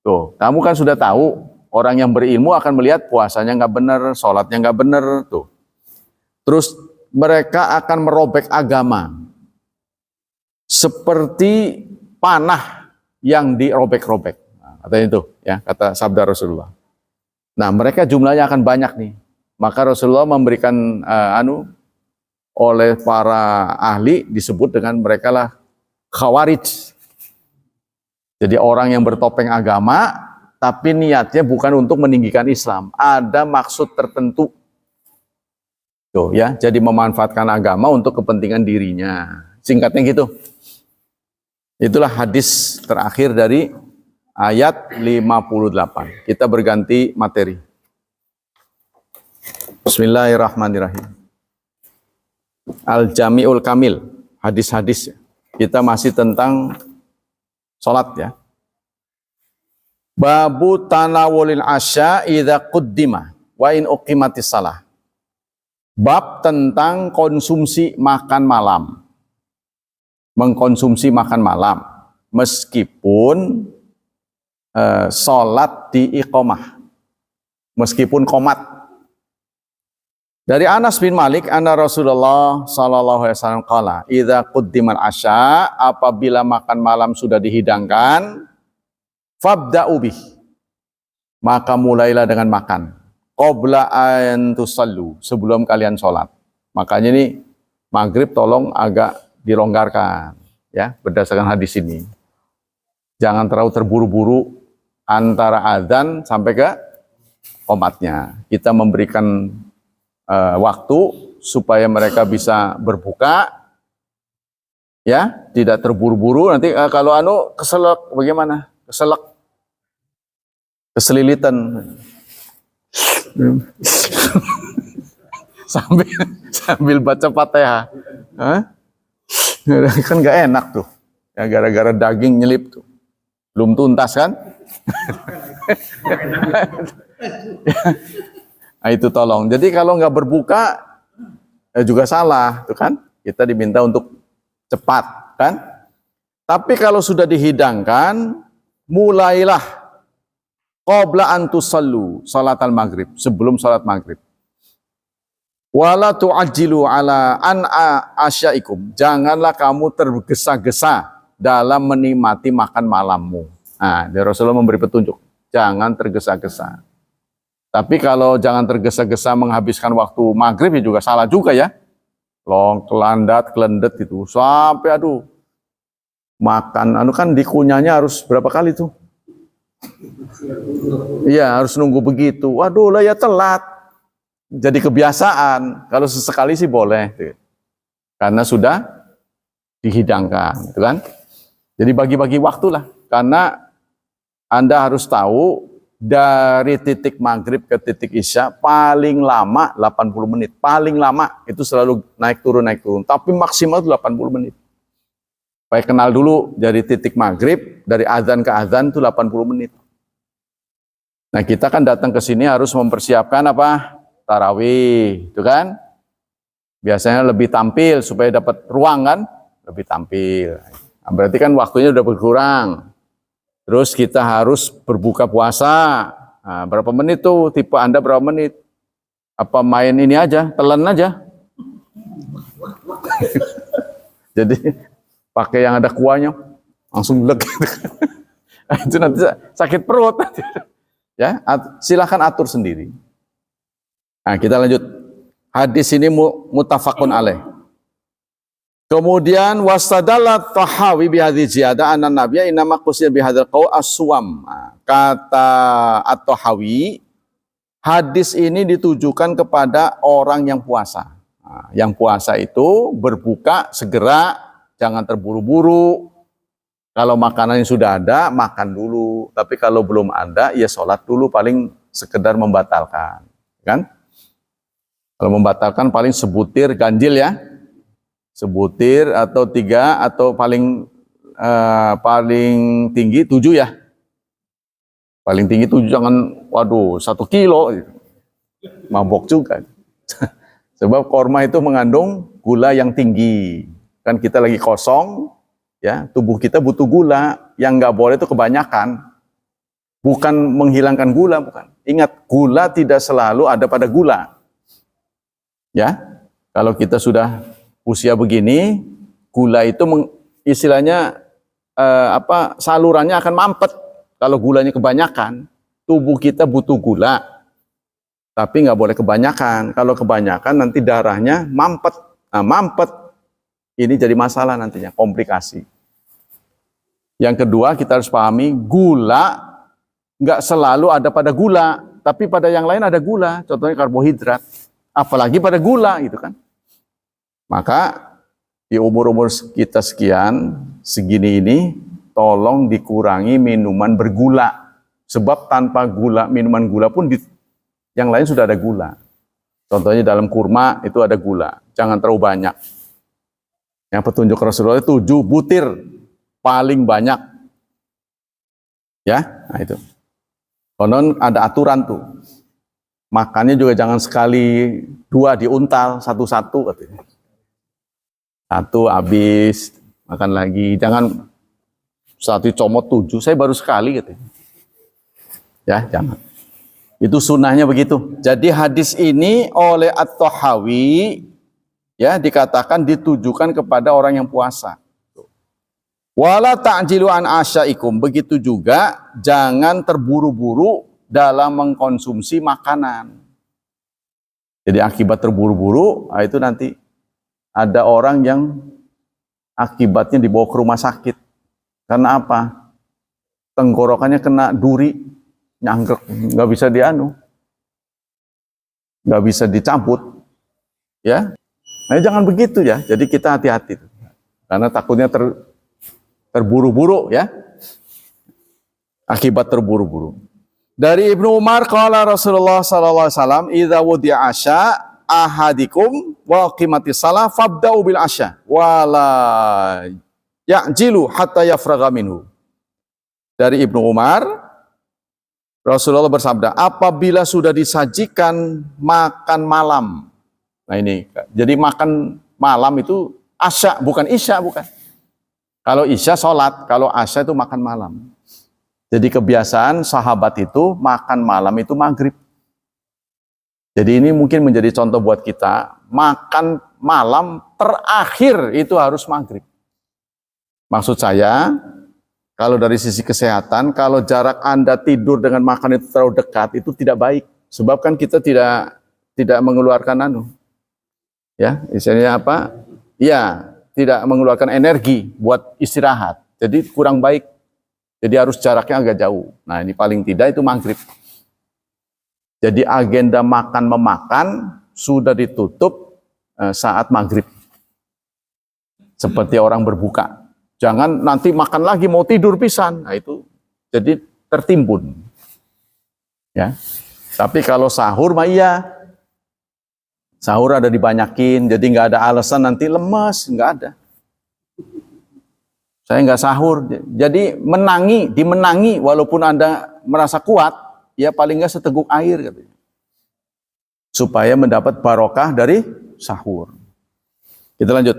Tuh, kamu kan sudah tahu orang yang berilmu akan melihat puasanya nggak benar, sholatnya nggak benar. Tuh, terus mereka akan merobek agama seperti panah yang dirobek-robek. Nah, katanya itu, ya kata sabda Rasulullah. Nah, mereka jumlahnya akan banyak nih. Maka Rasulullah memberikan oleh para ahli disebut dengan mereka lah Khawarij. Jadi orang yang bertopeng agama, tapi niatnya bukan untuk meninggikan Islam. Ada maksud tertentu. Tuh ya, jadi memanfaatkan agama untuk kepentingan dirinya. Singkatnya gitu. Itulah hadis terakhir dari ayat 58. Kita berganti materi. Bismillahirrahmanirrahim. Al-Jami'ul Kamil, hadis-hadis. Kita masih tentang sholat ya. Babu tanawulil asya idza quddima wa in uqimatis shalah. Bab tentang konsumsi makan malam. Mengkonsumsi makan malam meskipun sholat di iqamah. Meskipun qomat. Dari Anas bin Malik, anna Rasulullah sallallahu alaihi wasallam qala, idza quddimal asya, apabila makan malam sudah dihidangkan, fabda'u bih, maka mulailah dengan makan. Qabla an tusallu, sebelum kalian sholat. Makanya ini maghrib tolong agak dilonggarkan, ya, berdasarkan hadis ini. Jangan terlalu terburu-buru antara adzan sampai ke qomatnya. Kita memberikan waktu supaya mereka bisa berbuka, ya, tidak terburu-buru. Nanti kalau keselak bagaimana? Keselak. Keselilitan sambil baca Fatihah, kan nggak enak tuh, ya, gara-gara daging nyelip tuh, belum tuntas kan? Nah, itu tolong. Jadi kalau nggak berbuka juga salah, tuh kan? Kita diminta untuk cepat, kan? Tapi kalau sudah dihidangkan, mulailah qabla an tusallu salatal maghrib, sebelum salat maghrib. Wala tu'ajjilu ala an asyaikum, janganlah kamu tergesa-gesa dalam menikmati makan malammu. Nah, Rasulullah memberi petunjuk, jangan tergesa-gesa. Tapi kalau jangan tergesa-gesa menghabiskan waktu maghrib ya juga salah juga, ya. Kelandet gitu sampai makan kan dikunyahnya harus berapa kali tuh? Iya, harus nunggu begitu. Waduh lah, ya telat. Jadi kebiasaan. Kalau sesekali sih boleh, karena sudah dihidangkan, gitu kan? Jadi bagi-bagi waktu lah. Karena Anda harus tahu dari titik maghrib ke titik isya paling lama 80 menit. Paling lama itu selalu naik turun. Tapi maksimal 80 menit. Baik, kenal dulu dari titik maghrib, dari azan ke azan itu 80 menit. Nah, kita kan datang ke sini harus mempersiapkan apa? Tarawih, itu kan? Biasanya lebih tampil supaya dapat ruang kan? Lebih tampil. Nah, berarti kan waktunya udah berkurang. Terus kita harus berbuka puasa. Nah, berapa menit tuh? Tipe Anda berapa menit? Apa main ini aja, telan aja? Jadi pakai yang ada kuahnya, langsung leg. Itu nanti sakit perut. Ya, silakan atur sendiri. Nah, kita lanjut. Hadis ini muttafaqun alaih. Kemudian wastadalat Tahawi bihadzi ziyadah anna nabiyya inama qusya bihadzal qaul as-suwam. Kata At-Tahawi, hadis ini ditujukan kepada orang yang puasa. Nah, yang puasa itu berbuka segera, jangan terburu-buru. Kalau makanan yang sudah ada, makan dulu. Tapi kalau belum ada, ya sholat dulu, paling sekedar membatalkan. Kan? Kalau membatalkan paling sebutir ganjil, ya. Sebutir atau 3 atau paling tinggi 7, ya. Paling tinggi 7, jangan 1 kilo. Mabok juga. Sebab korma itu mengandung gula yang tinggi. Kan kita lagi kosong, ya, tubuh kita butuh gula. Yang nggak boleh itu kebanyakan. Bukan menghilangkan gula, bukan. Ingat, gula tidak selalu ada pada gula. Ya, kalau kita sudah usia begini, gula itu istilahnya salurannya akan mampet. Kalau gulanya kebanyakan, tubuh kita butuh gula. Tapi nggak boleh kebanyakan. Kalau kebanyakan nanti darahnya mampet. Nah, mampet ini jadi masalah nantinya, komplikasi. Yang kedua, kita harus pahami gula nggak selalu ada pada gula, tapi pada yang lain ada gula. Contohnya karbohidrat, apalagi pada gula, gitu kan. Maka di umur-umur kita segini ini, tolong dikurangi minuman bergula. Sebab tanpa gula, minuman gula pun yang lain sudah ada gula. Contohnya dalam kurma itu ada gula. Jangan terlalu banyak. Yang petunjuk Rasulullah itu 7 butir paling banyak. Ya, nah itu. Konon ada aturan tuh. Makannya juga jangan sekali dua diuntal, satu-satu katanya. Satu habis, makan lagi. Jangan satu comot 7, saya baru sekali katanya. Ya, jangan. Itu sunnahnya begitu. Jadi hadis ini oleh At-Tahawi ya dikatakan ditujukan kepada orang yang puasa. Wala ta'jilu an asyaikum. Begitu juga jangan terburu-buru dalam mengkonsumsi makanan. Jadi akibat terburu-buru, itu nanti ada orang yang akibatnya dibawa ke rumah sakit. Karena apa? Tenggorokannya kena duri, nyangkrek, nggak bisa nggak bisa dicabut. Ya, nah, jangan begitu ya. Jadi kita hati-hati, karena takutnya terburu-buru ya. Akibat terburu-buru. Dari Ibnu Umar qala Rasulullah sallallahu alaihi wasallam idza wudi'a asya ahadikum wa qimati salah fabda'u bil asya wala ya'jilu hatta yafragha minhu. Dari Ibnu Umar Rasulullah bersabda, apabila sudah disajikan makan malam. Nah ini, jadi makan malam itu asya, bukan isya, bukan. Kalau isya sholat, kalau asya itu makan malam. Jadi kebiasaan sahabat itu makan malam itu maghrib. Jadi ini mungkin menjadi contoh buat kita, makan malam terakhir itu harus maghrib. Maksud saya, kalau dari sisi kesehatan, kalau jarak Anda tidur dengan makan itu terlalu dekat, itu tidak baik. Sebab kan kita tidak mengeluarkan ya, istilahnya apa? Ya, tidak mengeluarkan energi buat istirahat. Jadi kurang baik. Jadi harus jaraknya agak jauh. Nah ini paling tidak itu maghrib. Jadi agenda makan-memakan sudah ditutup saat maghrib. Seperti orang berbuka. Jangan nanti makan lagi mau tidur pisan. Nah itu jadi tertimbun. Ya. Tapi kalau sahur mah iya. Sahur ada dibanyakin, jadi nggak ada alasan nanti lemas, nggak ada. Saya nggak sahur, jadi dimenangi walaupun Anda merasa kuat, ya paling nggak seteguk air katanya. Supaya mendapat barokah dari sahur. Kita lanjut.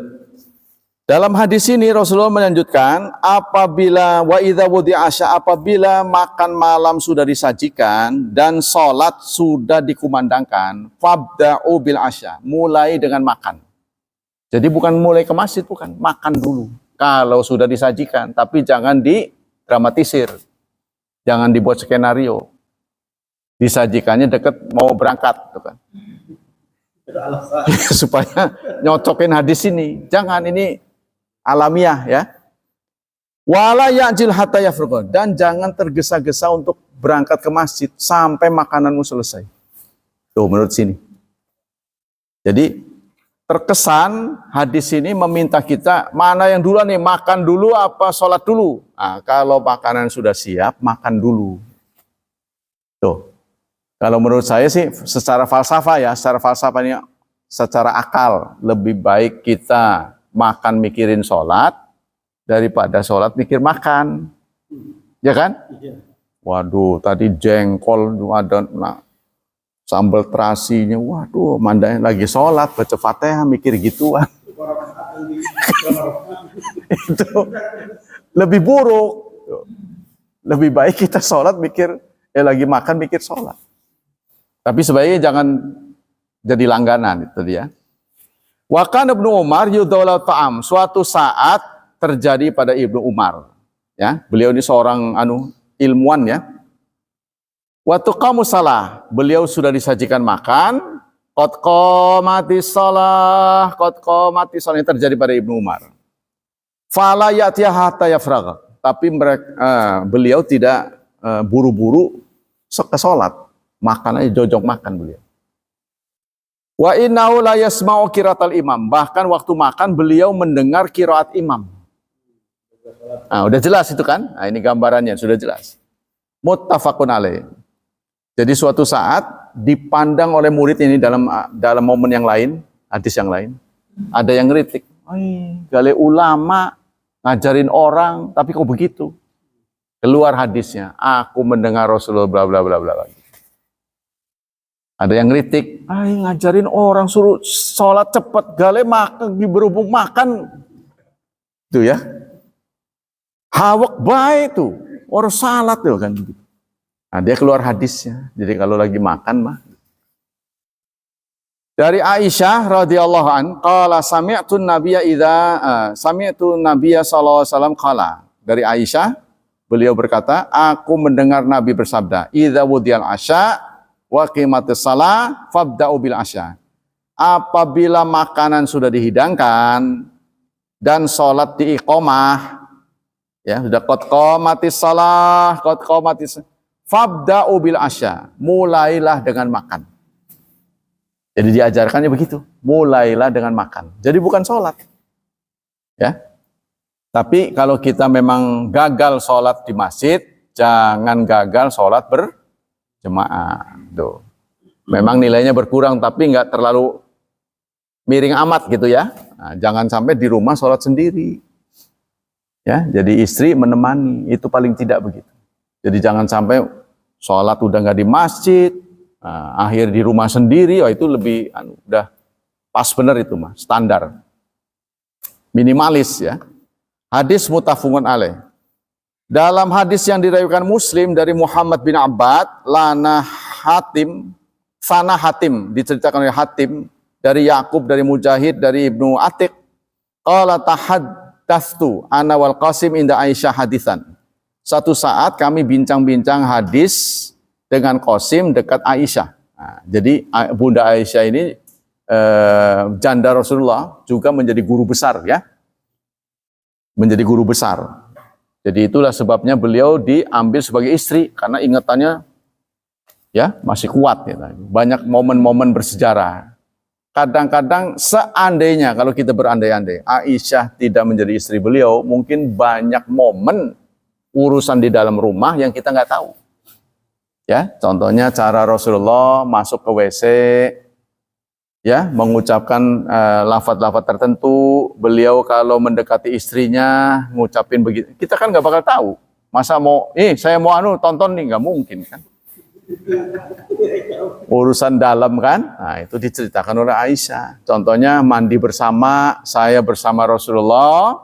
Dalam hadis ini Rasulullah melanjutkan, apabila wa idza wudi'a asya, apabila makan malam sudah disajikan dan sholat sudah dikumandangkan, fabda'u bil asya, mulai dengan makan. Jadi bukan mulai ke masjid, bukan, makan dulu. Kalau sudah disajikan, tapi jangan didramatisir. Jangan dibuat skenario. Disajikannya dekat mau berangkat. Kan. Supaya nyocokin hadis ini. Jangan, ini alamiah ya. Wala ya'jil hatta yafruqa, dan jangan tergesa-gesa untuk berangkat ke masjid sampai makananmu selesai. Tuh menurut sini. Jadi terkesan hadis ini meminta kita mana yang duluan nih, makan dulu apa sholat dulu. Nah, kalau makanan sudah siap, makan dulu. Tuh. Kalau menurut saya sih secara falsafah ya, secara akal lebih baik kita makan mikirin sholat daripada sholat mikir makan. Ya kan? Waduh, tadi jengkol ada sambal terasinya, waduh, mandanya lagi sholat, baca Fatihah, mikir gituan. Itu lebih buruk. Lebih baik kita sholat mikir, lagi makan mikir sholat. Tapi sebaiknya jangan jadi langganan itu dia. Wa kana Ibnu Umar yudawla ta'am. Suatu saat terjadi pada Ibnu Umar. Ya, beliau ini seorang ilmuwan ya. Waktu kamu salah, beliau sudah disajikan makan. Qad qamatis shalah, yang terjadi pada Ibnu Umar. Fala ya'tiya hatta yafragha. Tapi beliau tidak buru-buru ke salat. Makan aja, jojok makan beliau. Wa innahu la yasma'u qiraatal imam. Bahkan waktu makan beliau mendengar qiraat imam. Nah, udah jelas itu kan? Nah, ini gambarannya sudah jelas. Muttafaqun alaih. Jadi suatu saat dipandang oleh murid ini dalam momen yang lain, hadis yang lain, ada yang ngeritik, gale ulama ngajarin orang, tapi kok begitu? Keluar hadisnya, aku mendengar Rasulullah bla bla bla bla. Ada yang kritik, ngajarin orang suruh sholat cepat, gale makan, berhubung makan. Itu ya. Hawak baik tuh, orang salat tuh kan. Nah, dia keluar hadisnya. Jadi kalau lagi makan mah. Dari Aisyah radhiyallahu an, qala sami'tu nabiyya sallallahu alaihi wasallam qala. Dari Aisyah, beliau berkata, aku mendengar Nabi bersabda, idza wudiyal asya wa qimatis shalah fabda'u bil asya. Apabila makanan sudah dihidangkan dan salat diiqamah, ya, sudah qad qamatis shalah, qad qamatis, fabda'u bil asya, mulailah dengan makan. Jadi diajarkannya begitu, mulailah dengan makan. Jadi bukan sholat, ya. Tapi kalau kita memang gagal sholat di masjid, jangan gagal sholat berjemaah. Tuh. Memang nilainya berkurang, tapi nggak terlalu miring amat gitu ya. Nah, jangan sampai di rumah sholat sendiri, ya. Jadi istri menemani, itu paling tidak begitu. Jadi jangan sampai sholat udah nggak di masjid. Nah, akhir di rumah sendiri, itu lebih udah pas bener itu mah, standar. Minimalis ya. Hadis muttafaqun alaih. Dalam hadis yang diriwayatkan Muslim dari Muhammad bin Abbad, Sana Hatim, diceritakan oleh Hatim, dari Yakub, dari Mujahid, dari Ibnu Atiq, qala tahaddatstu ana wal Qasim inda Aisyah hadisan. Satu saat kami bincang-bincang hadis dengan Qasim dekat Aisyah. Nah, jadi Bunda Aisyah ini janda Rasulullah, juga menjadi guru besar ya. Menjadi guru besar. Jadi itulah sebabnya beliau diambil sebagai istri, karena ingatannya ya masih kuat ya. Banyak momen-momen bersejarah. Kadang-kadang seandainya kalau kita berandai-andai Aisyah tidak menjadi istri beliau, mungkin banyak momen urusan di dalam rumah yang kita nggak tahu. Ya, contohnya cara Rasulullah masuk ke WC, ya, mengucapkan lafaz-lafaz tertentu. Beliau kalau mendekati istrinya ngucapin begitu, kita kan nggak bakal tahu. Masa mau, saya mau tonton nih, nggak mungkin kan? Urusan dalam kan? Nah, itu diceritakan oleh Aisyah. Contohnya mandi bersama, saya bersama Rasulullah,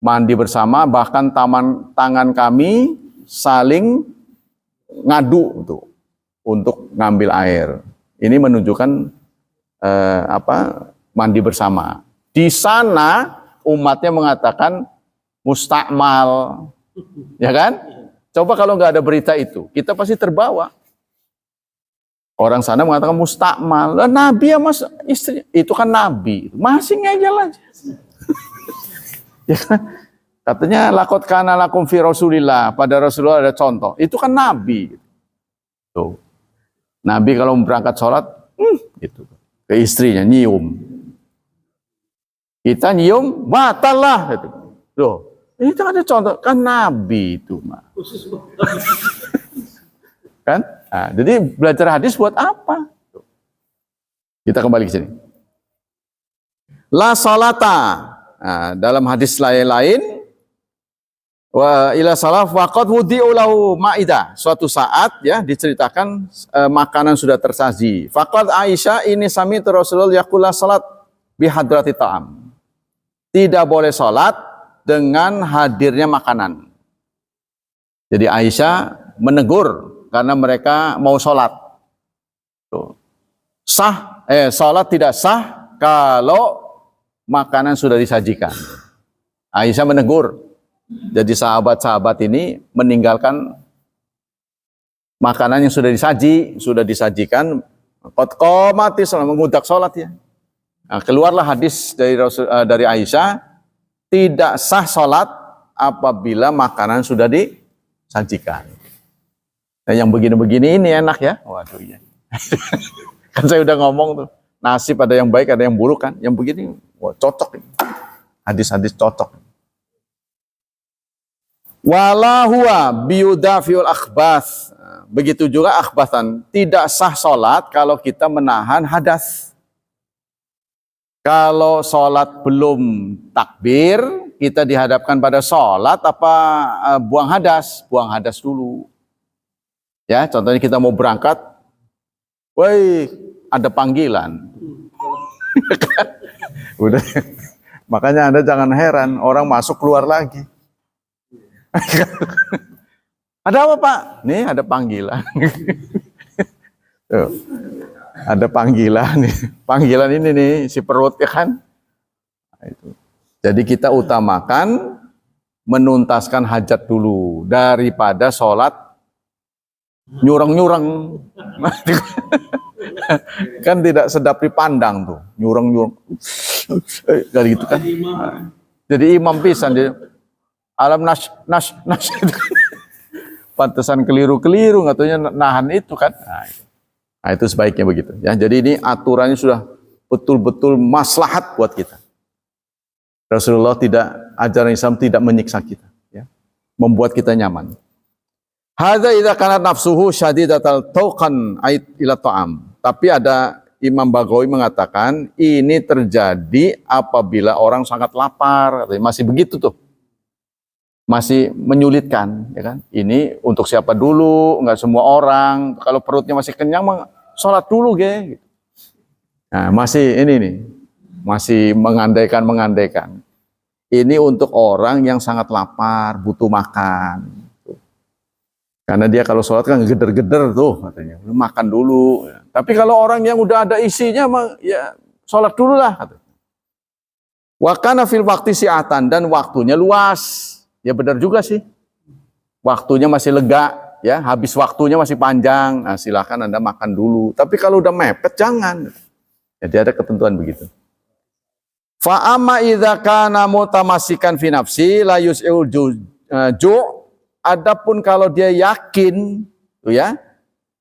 mandi bersama, bahkan tangan kami saling ngadu tuh untuk ngambil air. Ini menunjukkan mandi bersama. Di sana umatnya mengatakan mustakmal, ya kan? Coba kalau nggak ada berita itu, kita pasti terbawa. Orang sana mengatakan mustakmal. Lah, Nabi ya mas istri itu kan Nabi, masih ngejel aja. Ya kan? Katanya lakot kana lakum fi Rasulillah, pada Rasulullah ada contoh. Itu kan Nabi. Tuh. Nabi kalau berangkat sholat, gitu. Ke istrinya nyium. Kita nyium, batal lah. Gitu. Tuh. Itu ada contoh, kan Nabi itu mah. Kan? Nah, jadi belajar hadis buat apa? Tuh. Kita kembali ke sini. La salata. Nah, dalam hadis lain-lain, wa ila salaf waqad wudi'u lahu ma'idah. Suatu saat ya diceritakan makanan sudah tersaji. Faqad Aisyah ini sami'tu Rasulullah yaqula salat bi hadrati ta'am. Tidak boleh salat dengan hadirnya makanan. Jadi Aisyah menegur karena mereka mau salat. Tuh. Salat tidak sah kalau makanan sudah disajikan. Aisyah menegur. Jadi sahabat-sahabat ini meninggalkan makanan yang sudah disajikan, qad qamatis shalah, mengudak sholat ya. Nah, keluarlah hadis dari Aisyah, tidak sah sholat apabila makanan sudah disajikan. Nah, yang begini-begini ini enak ya. Waduh ya. Kan saya udah ngomong tuh, nasib ada yang baik, ada yang buruk kan. Yang begini, wah, cocok ini. Hadis-hadis cocok. Wala huwa biyudafiul akhbath. Begitu juga akhbathan. Tidak sah sholat kalau kita menahan hadas. Kalau sholat belum takbir, kita dihadapkan pada sholat apa buang hadas? Buang hadas dulu. Ya, contohnya kita mau berangkat, woi, ada panggilan. Udah. Makanya Anda jangan heran, orang masuk keluar lagi. Ada apa, Pak? Nih ada panggilan. Tuh, ada panggilan nih. Panggilan ini nih si perut ya kan. Nah, itu. Jadi kita utamakan menuntaskan hajat dulu daripada sholat nyurang-nyurang. Kan tidak sedap dipandang tuh, nyurang-nyurang. Kayak gitu kan. Jadi imam pisan dia. Alam nas. Pantesan keliru-keliru katanya nahan itu kan. Nah, itu sebaiknya begitu ya. Jadi ini aturannya sudah betul-betul maslahat buat kita. Rasulullah tidak, ajaran Islam tidak menyiksa kita ya. Membuat kita nyaman. Hadza idza kanat nafsuhu syadidatal tauqan ait ila ta'am. Tapi ada Imam Baghawi mengatakan ini terjadi apabila orang sangat lapar, masih begitu tuh. Masih menyulitkan, ya kan? Ini untuk siapa dulu? Enggak semua orang. Kalau perutnya masih kenyang, sholat dulu, ge. Nah, masih ini nih, masih mengandaikan. Ini untuk orang yang sangat lapar, butuh makan. Karena dia kalau sholat kan geder-geder tuh, katanya. Makan dulu. Tapi kalau orang yang udah ada isinya, ya sholat dulu lah. Wa kana fil waqti si'atan, dan waktunya luas. Ya benar juga sih, waktunya masih lega, ya habis waktunya masih panjang, nah silahkan Anda makan dulu. Tapi kalau udah mepet jangan. Jadi ada ketentuan begitu. Fa amma idza kana mutamasikan fi nafsi la yus'il ju'. Adapun kalau dia yakin, tuh ya,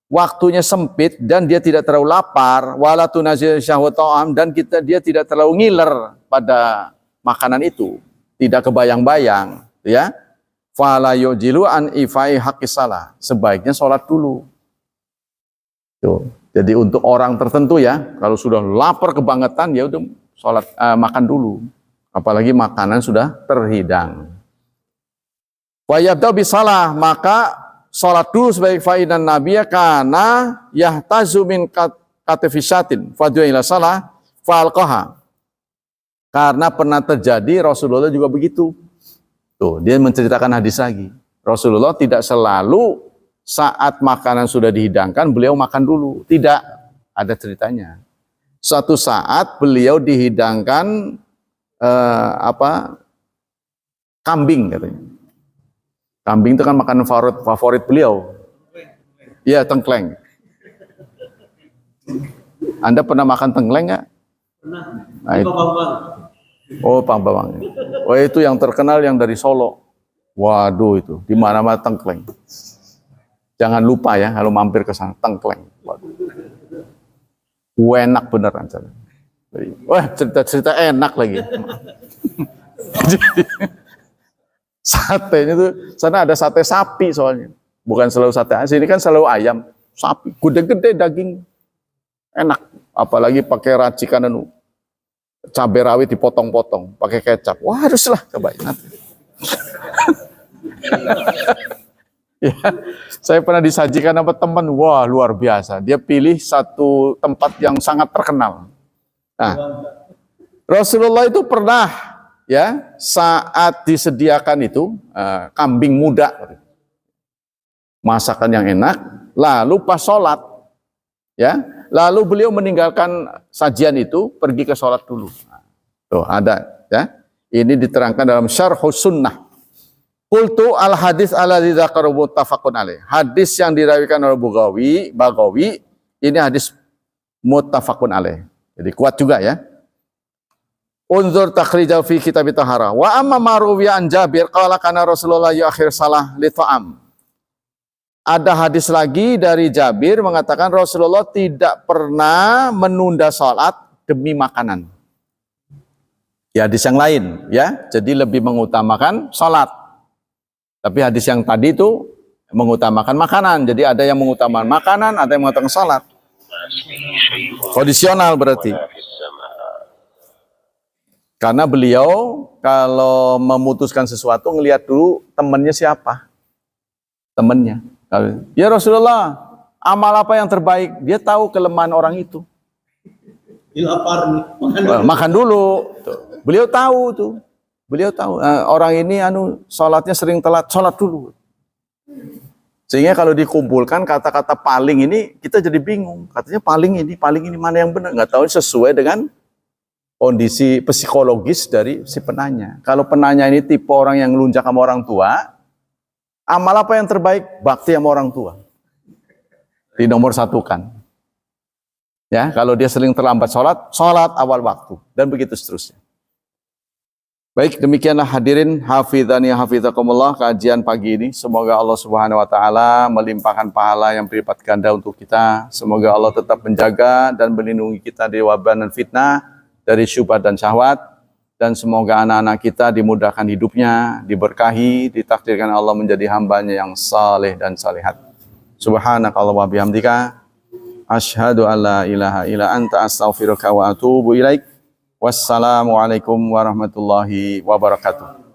waktunya sempit dan dia tidak terlalu lapar, wala tunazil syahwat ta'am, dan dia tidak terlalu ngiler pada makanan itu, tidak kebayang-bayang. Ya, fala yujilu an ifai haqqis salah. Sebaiknya sholat dulu. Tuh. Jadi untuk orang tertentu ya, kalau sudah lapar kebangetan ya udah sholat makan dulu. Apalagi makanan sudah terhidang. Wa yabda bisalah, maka sholat dulu sebagai faidan nabiyya kana yahtazu min katifisyatin fadwa ila salah falqaha. Karena pernah terjadi Rasulullah juga begitu. Tuh, dia menceritakan hadis lagi. Rasulullah tidak selalu saat makanan sudah dihidangkan, beliau makan dulu. Tidak, ada ceritanya. Suatu saat beliau dihidangkan kambing katanya. Kambing itu kan makanan favorit beliau. Iya, tengkleng. Anda pernah makan tengkleng nggak? Pernah. Nah, oh, Pambawang. Oh, itu yang terkenal yang dari Solo. Waduh, itu di mana-mana tengkleng. Jangan lupa ya kalau mampir ke sana tengkleng. Waduh. Enak beneran. Wah, cerita-cerita enak lagi. Satenya tuh sana ada sate sapi soalnya. Bukan selalu sate. Sini kan selalu ayam, sapi. Gede-gede daging. Enak, apalagi pakai racikan cabai rawit dipotong-potong pakai kecap. Wah, haruslah cobain nanti. Ya, saya pernah disajikan sama teman, wah luar biasa. Dia pilih satu tempat yang sangat terkenal. Nah, Rasulullah itu pernah ya saat disediakan itu kambing muda, masakan yang enak. Lalu pas sholat, ya, lalu beliau meninggalkan sajian itu, pergi ke sholat dulu. Tuh ada, ya. Ini diterangkan dalam Syarhus Sunnah. Qultu al hadis alladzi dzakara muttafaqun alaih. Hadis yang dirawikan oleh Baghawi, ini hadis muttafaqun alaih. Jadi kuat juga ya. Unzur takhrijau fi kitab tahara. Wa amma maruwiya an Jabir qala kana Rasulullah yuakhir salah li ta'am. Ada hadis lagi dari Jabir mengatakan Rasulullah tidak pernah menunda salat demi makanan. Ya, hadis yang lain ya. Jadi lebih mengutamakan salat. Tapi hadis yang tadi itu mengutamakan makanan. Jadi ada yang mengutamakan makanan, ada yang mengutamakan salat. Kondisional berarti. Karena beliau kalau memutuskan sesuatu ngelihat dulu temannya siapa. Temannya. Ya Rasulullah, amal apa yang terbaik? Dia tahu kelemahan orang itu. Lapar nih, makan dulu. Tuh. Beliau tahu tuh. Beliau tahu orang ini sholatnya sering telat, sholat dulu. Sehingga kalau dikumpulkan kata-kata paling ini kita jadi bingung. Katanya paling ini mana yang benar? Nggak tahu sesuai dengan kondisi psikologis dari si penanya. Kalau penanya ini tipe orang yang lunjak sama orang tua, amal apa yang terbaik? Bakti sama orang tua. Di nomor satukan. Ya, kalau dia sering terlambat sholat awal waktu. Dan begitu seterusnya. Baik, demikianlah hadirin hafidhani hafidhakumullah kajian pagi ini. Semoga Allah Subhanahu wa taala melimpahkan pahala yang berlipat ganda untuk kita. Semoga Allah tetap menjaga dan melindungi kita dari wabah dan fitnah, dari syubhat dan syahwat. Dan semoga anak-anak kita dimudahkan hidupnya, diberkahi, ditakdirkan Allah menjadi hambanya yang saleh dan salihat. Subhanakallah wa bihamdika. Asyhadu an la ilaha illa anta astaghfiruka wa atubu ilaik. Wassalamualaikum warahmatullahi wabarakatuh.